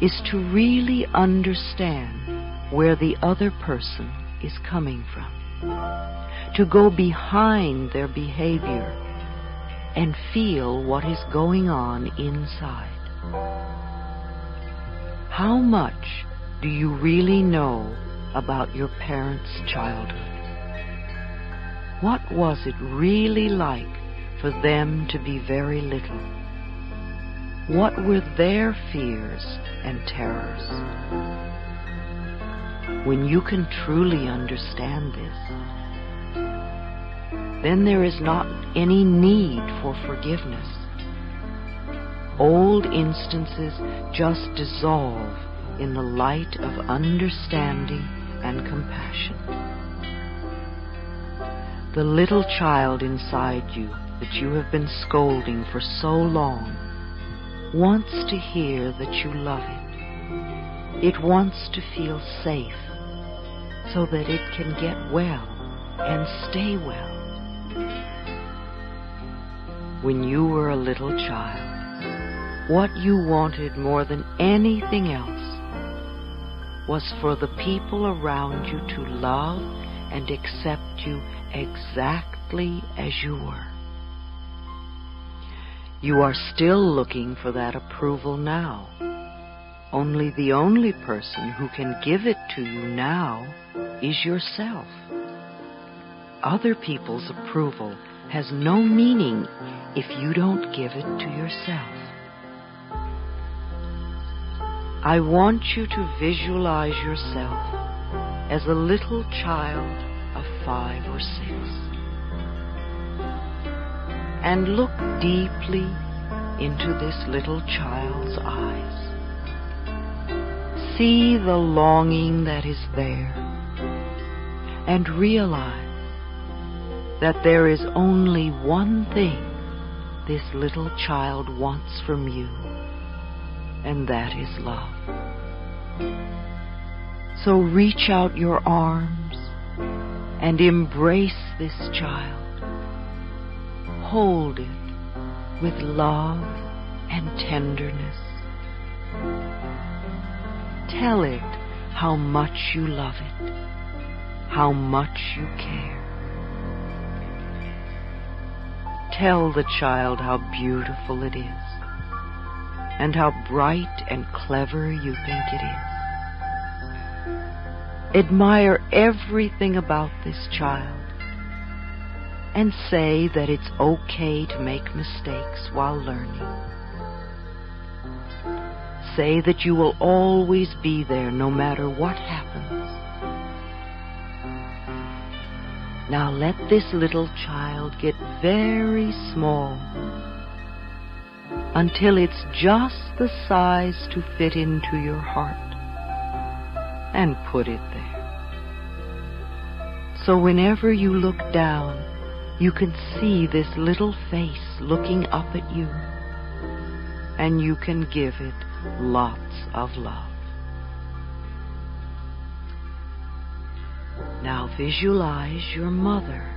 Speaker 1: is to really understand where the other person is coming from, to go behind their behavior and feel what is going on inside. How much do you really know about your parents' childhood? What was it really like for them to be very little? What were their fears and terrors? When you can truly understand this, then there is not any need for forgiveness. Old instances just dissolve in the light of understanding and compassion. The little child inside you that you have been scolding for so long wants to hear that you love it. It wants to feel safe so that it can get well and stay well. When you were a little child, what you wanted more than anything else was for the people around you to love and accept you exactly as you were. You are still looking for that approval now. Only the only person who can give it to you now is yourself. Other people's approval has no meaning if you don't give it to yourself. I want you to visualize yourself as a little child of 5 or 6. And look deeply into this little child's eyes. See the longing that is there, and realize that there is only one thing this little child wants from you, and that is love. So reach out your arms and embrace this child. Hold it with love and tenderness. Tell it how much you love it, how much you care. Tell the child how beautiful it is, and how bright and clever you think it is. Admire everything about this child, and say that it's okay to make mistakes while learning. Say that you will always be there no matter what happens. Now let this little child get very small until it's just the size to fit into your heart, and put it there. So whenever you look down, you can see this little face looking up at you, and you can give it lots of love. Now visualize your mother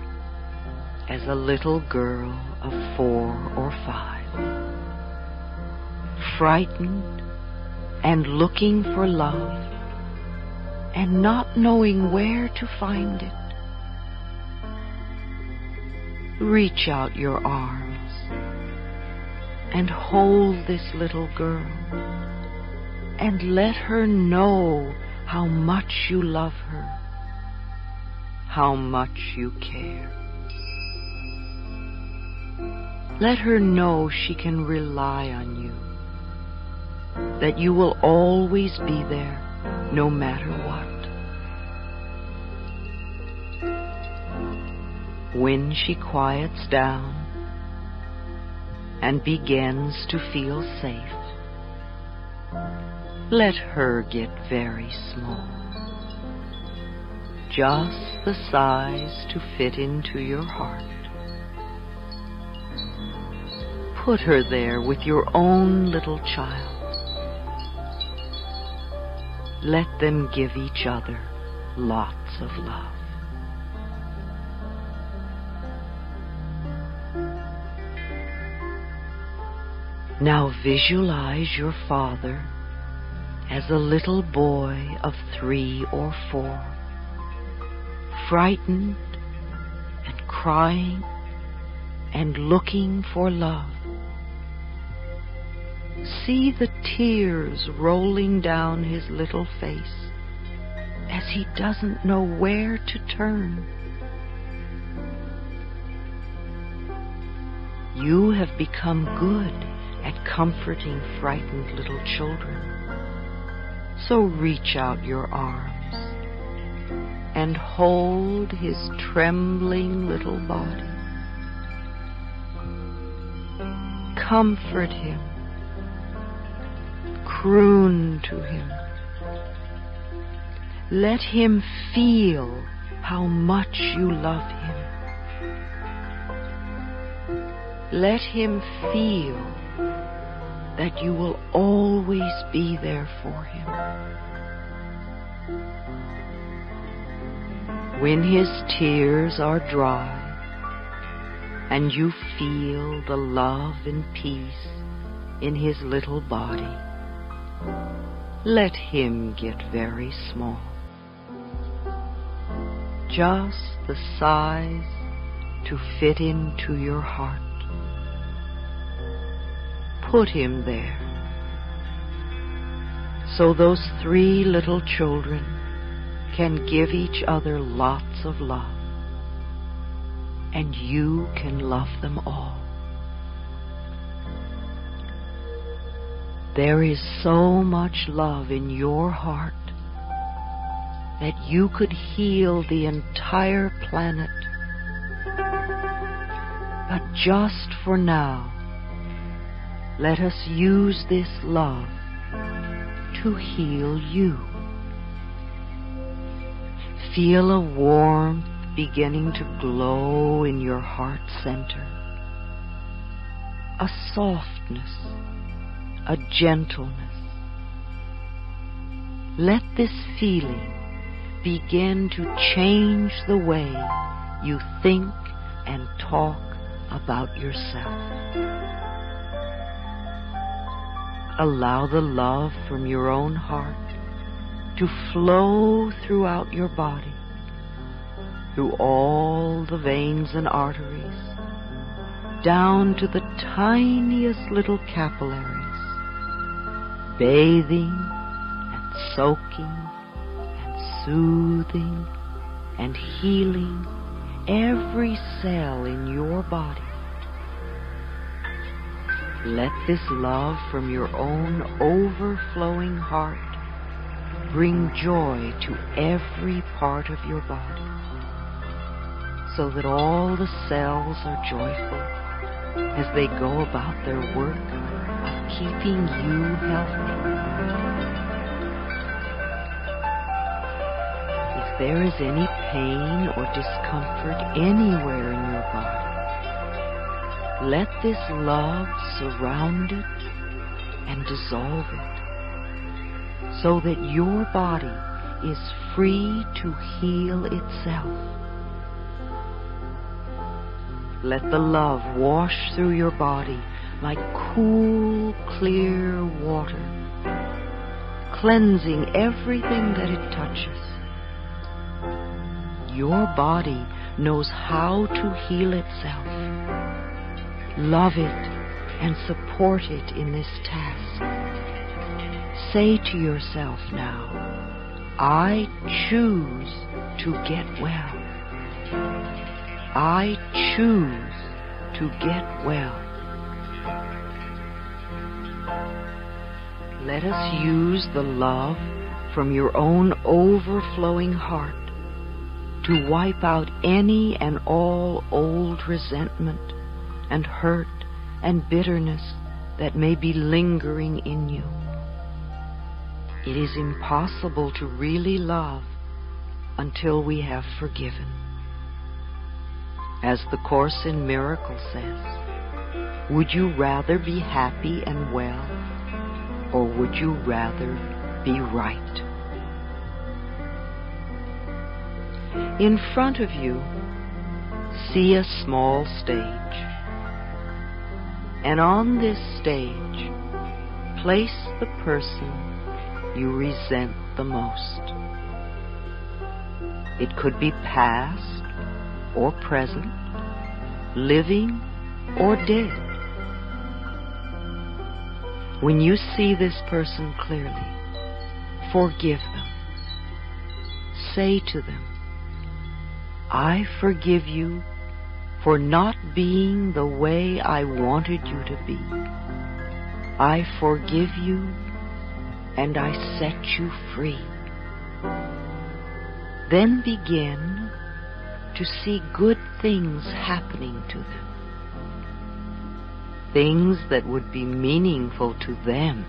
Speaker 1: as a little girl of 4 or 5, frightened and looking for love and not knowing where to find it. Reach out your arms and hold this little girl and let her know how much you love her, how much you care. Let her know she can rely on you, that you will always be there no matter what. When she quiets down and begins to feel safe, let her get very small, just the size to fit into your heart. Put her there with your own little child. Let them give each other lots of love. Now visualize your father as a little boy of 3 or 4, frightened and crying and looking for love. See the tears rolling down his little face as he doesn't know where to turn. You have become good at comforting frightened little children. So reach out your arms and hold his trembling little body. Comfort him. Croon to him. Let him feel how much you love him. Let him feel that you will always be there for him. When his tears are dry and you feel the love and peace in his little body, let him get very small, just the size to fit into your heart. Put him there, so those 3 little children can give each other lots of love, and you can love them all. There is so much love in your heart that you could heal the entire planet. But just for now, let us use this love to heal you. Feel a warmth beginning to glow in your heart center, a softness, a gentleness. Let this feeling begin to change the way you think and talk about yourself. Allow the love from your own heart to flow throughout your body, through all the veins and arteries, down to the tiniest little capillaries, bathing and soaking and soothing and healing every cell in your body. Let this love from your own overflowing heart bring joy to every part of your body, so that all the cells are joyful as they go about their work of keeping you healthy. If there is any pain or discomfort anywhere in your body, let this love surround it and dissolve it, so that your body is free to heal itself. Let the love wash through your body like cool, clear water, cleansing everything that it touches. Your body knows how to heal itself. Love it and support it in this task. Say to yourself now, I choose to get well. I choose to get well. Let us use the love from your own overflowing heart to wipe out any and all old resentment and hurt and bitterness that may be lingering in you. It is impossible to really love until we have forgiven. As the Course in Miracles says, would you rather be happy and well, or would you rather be right? In front of you, see a small stage. And on this stage, place the person you resent the most. It could be past or present, living or dead. When you see this person clearly, forgive them. Say to them, I forgive you for not being the way I wanted you to be. I forgive you and I set you free. Then begin to see good things happening to them. Things that would be meaningful to them.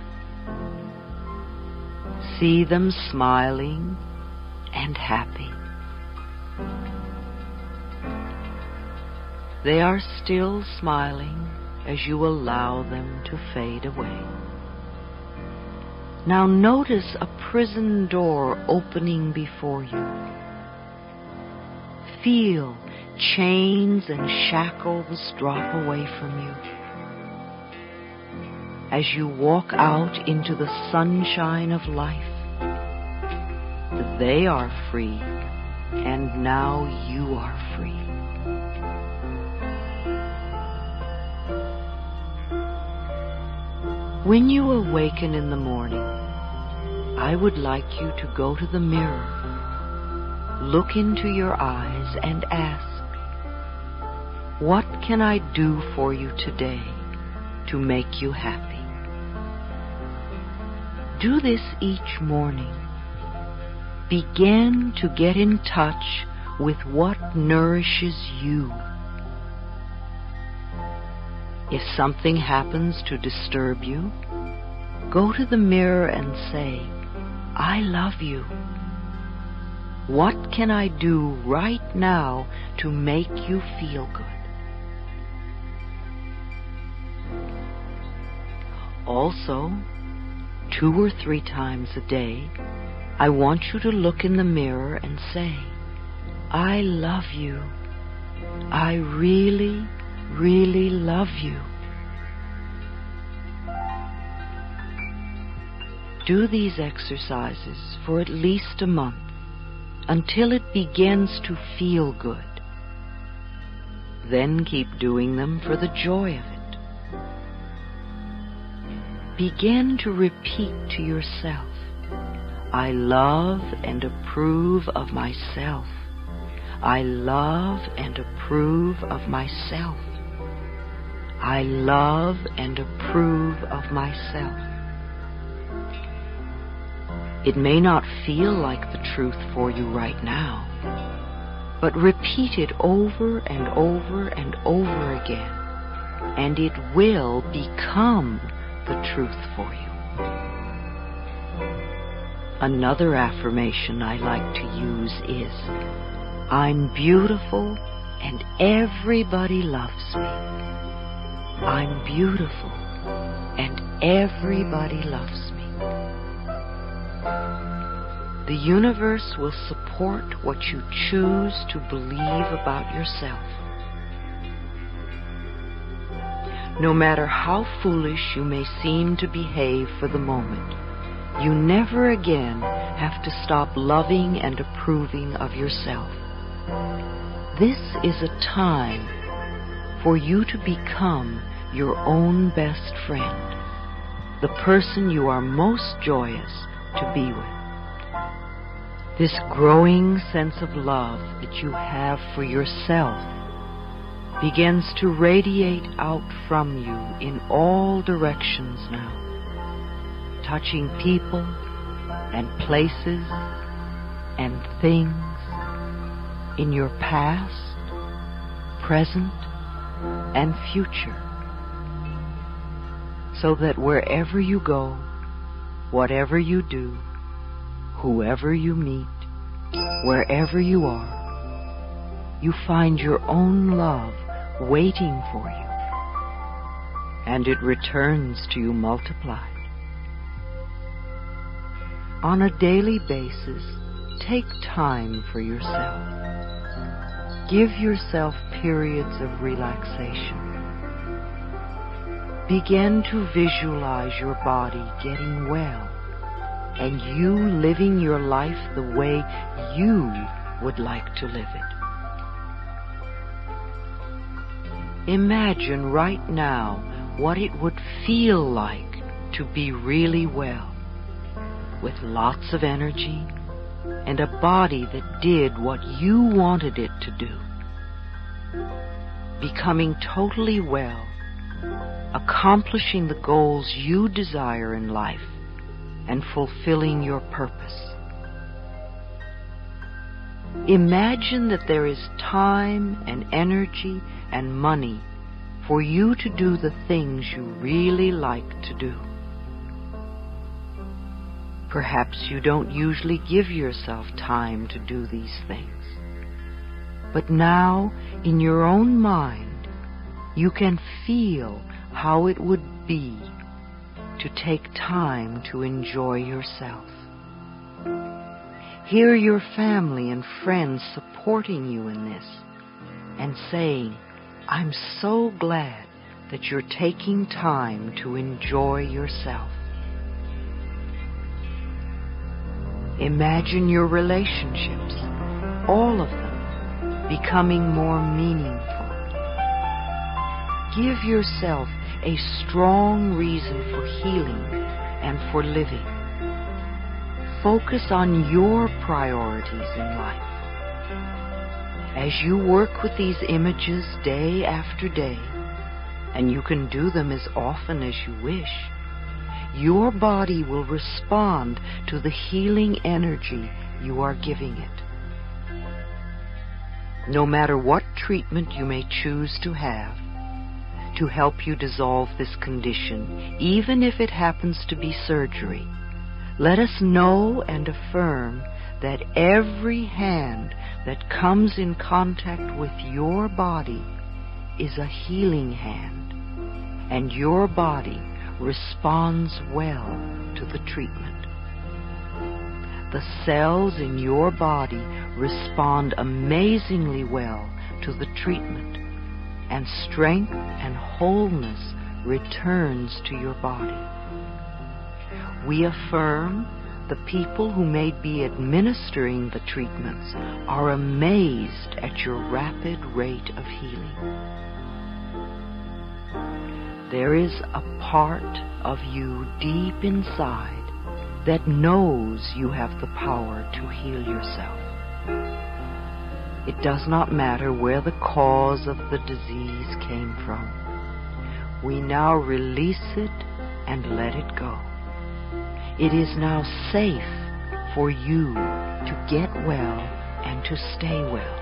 Speaker 1: See them smiling and happy. They are still smiling as you allow them to fade away. Now notice a prison door opening before you. Feel chains and shackles drop away from you. As you walk out into the sunshine of life, they are free, and now you are free. When you awaken in the morning, I would like you to go to the mirror, look into your eyes and ask, what can I do for you today to make you happy? Do this each morning. Begin to get in touch with what nourishes you. If something happens to disturb you, go to the mirror and say, I love you. What can I do right now to make you feel good? Also, 2 or 3 times a day, I want you to look in the mirror and say, I love you. I really, really love you. Do these exercises for at least a month until it begins to feel good. Then keep doing them for the joy of it. Begin to repeat to yourself, I love and approve of myself. I love and approve of myself. I love and approve of myself. It may not feel like the truth for you right now, but repeat it over and over and over again, and it will become the truth for you. Another affirmation I like to use is, I'm beautiful and everybody loves me. I'm beautiful and everybody loves me. The universe will support what you choose to believe about yourself. No matter how foolish you may seem to behave for the moment, you never again have to stop loving and approving of yourself. This is a time for you to become your own best friend, the person you are most joyous to be with. This growing sense of love that you have for yourself begins to radiate out from you in all directions now, touching people and places and things in your past, present, and future, so that wherever you go, whatever you do, whoever you meet, wherever you are, you find your own love waiting for you, and it returns to you multiplied. On a daily basis, take time for yourself. Give yourself periods of relaxation. Begin to visualize your body getting well, and you living your life the way you would like to live it. Imagine right now what it would feel like to be really well, with lots of energy and a body that did what you wanted it to do. Becoming totally well, accomplishing the goals you desire in life, and fulfilling your purpose. Imagine that there is time and energy and money for you to do the things you really like to do. Perhaps you don't usually give yourself time to do these things, but now, in your own mind, you can feel how it would be to take time to enjoy yourself. Hear your family and friends supporting you in this and saying, I'm so glad that you're taking time to enjoy yourself. Imagine your relationships, all of them, becoming more meaningful. Give yourself a strong reason for healing and for living. Focus on your priorities in life. As you work with these images day after day, and you can do them as often as you wish, your body will respond to the healing energy you are giving it. No matter what treatment you may choose to have to help you dissolve this condition, even if it happens to be surgery, let us know and affirm that every hand that comes in contact with your body is a healing hand, and your body responds well to the treatment. The cells in your body respond amazingly well to the treatment, and strength and wholeness returns to your body. We affirm the people who may be administering the treatments are amazed at your rapid rate of healing. There is a part of you deep inside that knows you have the power to heal yourself. It does not matter where the cause of the disease came from. We now release it and let it go. It is now safe for you to get well and to stay well.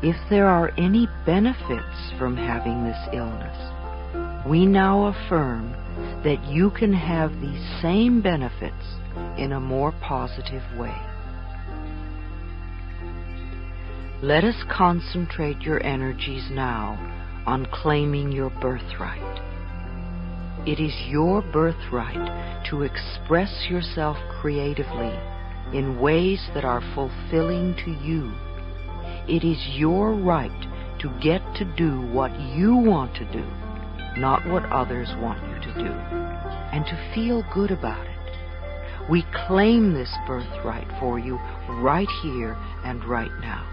Speaker 1: If there are any benefits from having this illness, we now affirm that you can have these same benefits in a more positive way. Let us concentrate your energies now on claiming your birthright. It is your birthright to express yourself creatively in ways that are fulfilling to you. It is your right to get to do what you want to do, not what others want you to do, and to feel good about it. We claim this birthright for you right here and right now.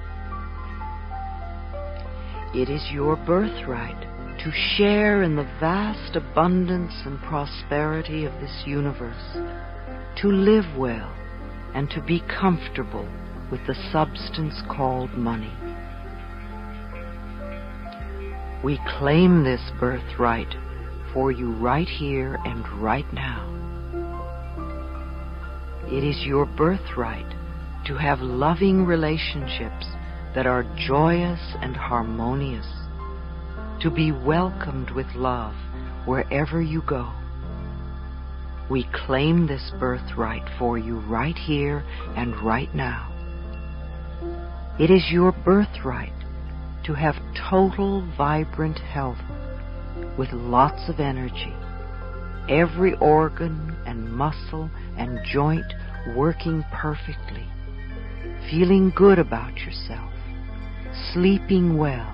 Speaker 1: It is your birthright to share in the vast abundance and prosperity of this universe, to live well, and to be comfortable with the substance called money. We claim this birthright for you right here and right now. It is your birthright to have loving relationships that are joyous and harmonious, to be welcomed with love wherever you go. We claim this birthright for you right here and right now. It is your birthright to have total vibrant health with lots of energy, every organ and muscle and joint working perfectly, feeling good about yourself, sleeping well,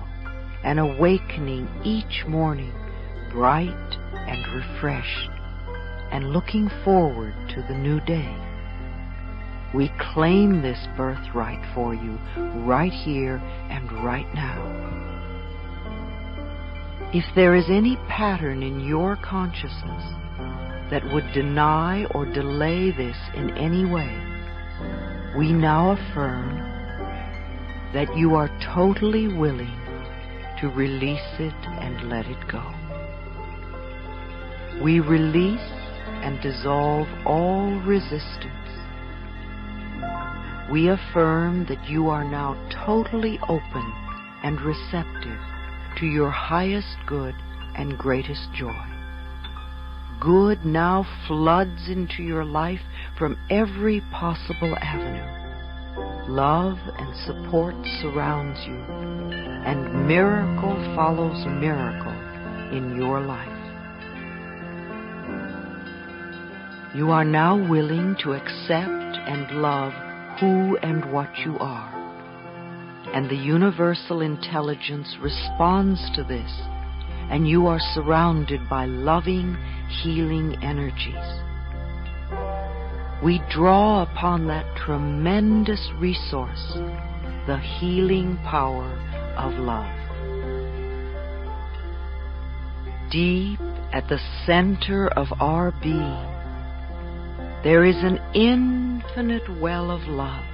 Speaker 1: and awakening each morning bright and refreshed, and looking forward to the new day. We claim this birthright for you right here and right now. If there is any pattern in your consciousness that would deny or delay this in any way, we now affirm that you are totally willing to release it and let it go. We release and dissolve all resistance. We affirm that you are now totally open and receptive to your highest good and greatest joy. Good now floods into your life from every possible avenue. Love and support surrounds you, and miracle follows miracle in your life. You are now willing to accept and love who and what you are, and the universal intelligence responds to this, and you are surrounded by loving, healing energies. We draw upon that tremendous resource, the healing power of love. Deep at the center of our being, there is an infinite well of love.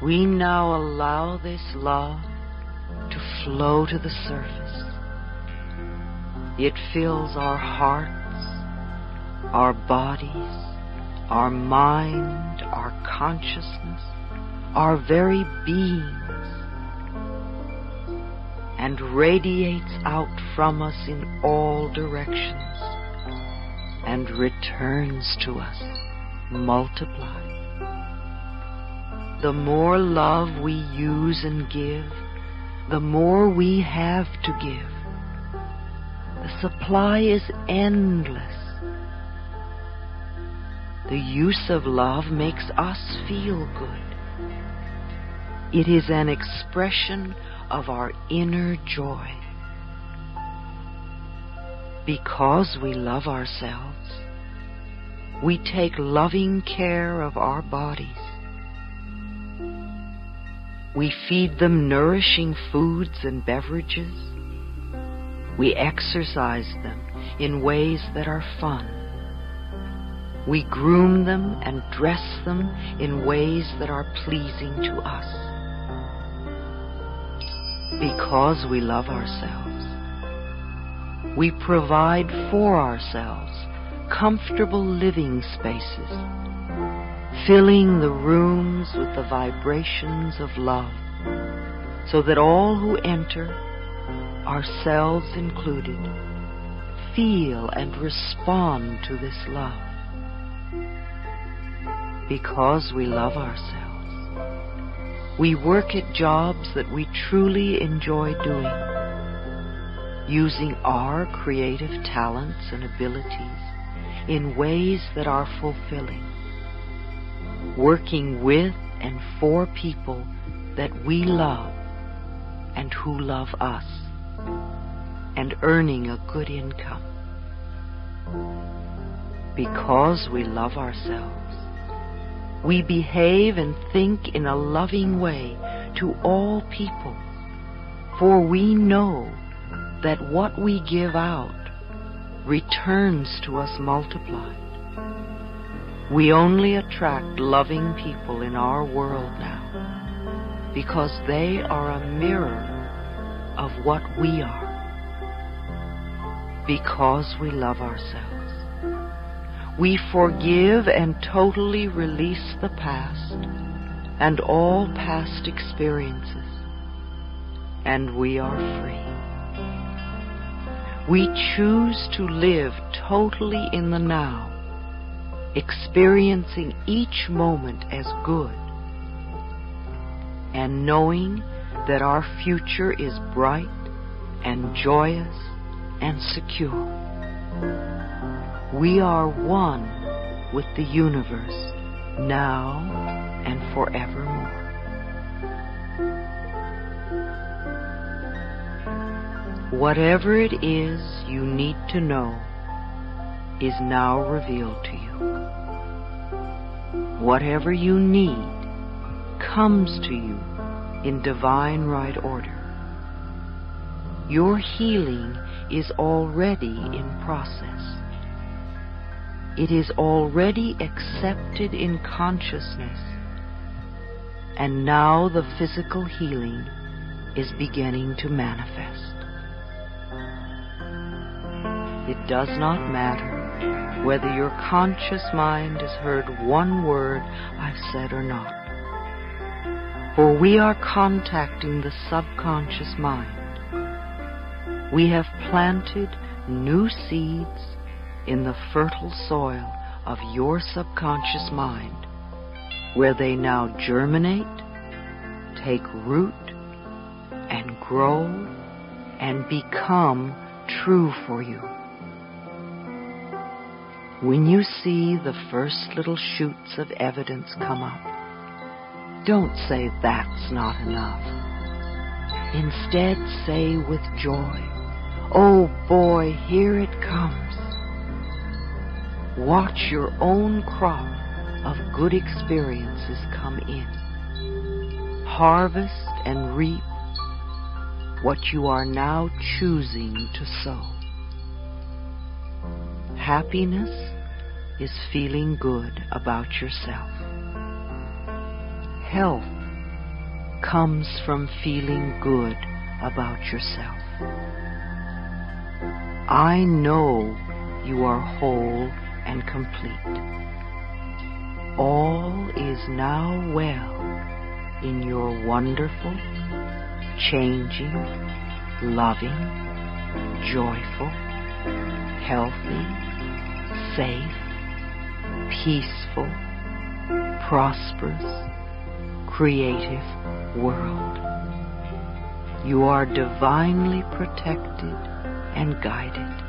Speaker 1: We now allow this love to flow to the surface. It fills our hearts, our bodies, our mind, our consciousness, our very beings, and radiates out from us in all directions and returns to us multiplied. The more love we use and give, the more we have to give. The supply is endless. The use of love makes us feel good. It is an expression of our inner joy. Because we love ourselves, we take loving care of our bodies. We feed them nourishing foods and beverages. We exercise them in ways that are fun. We groom them and dress them in ways that are pleasing to us. Because we love ourselves, we provide for ourselves comfortable living spaces, filling the rooms with the vibrations of love, so that all who enter, ourselves included, feel and respond to this love. Because we love ourselves, we work at jobs that we truly enjoy doing, using our creative talents and abilities in ways that are fulfilling, working with and for people that we love and who love us, and earning a good income. Because we love ourselves, we behave and think in a loving way to all people, for we know that what we give out returns to us multiplied. We only attract loving people in our world now because they are a mirror of what we are. Because we love ourselves, we forgive and totally release the past and all past experiences, and we are free. We choose to live totally in the now, experiencing each moment as good, and knowing that our future is bright and joyous and secure. We are one with the universe now and forevermore. Whatever it is you need to know is now revealed to you. Whatever you need comes to you in divine right order. Your healing is already in process. It is already accepted in consciousness, and now the physical healing is beginning to manifest. It does not matter whether your conscious mind has heard one word I've said or not, for we are contacting the subconscious mind. We have planted new seeds in the fertile soil of your subconscious mind, where they now germinate, take root, and grow, and become true for you. When you see the first little shoots of evidence come up, don't say that's not enough. Instead, say with joy, "Oh boy, here it comes." Watch your own crop of good experiences come in. Harvest and reap what you are now choosing to sow. Happiness is feeling good about yourself. Health comes from feeling good about yourself. I know you are whole and complete. All is now well in your wonderful, changing, loving, joyful, healthy, safe, peaceful, prosperous, creative world. You are divinely protected and guided.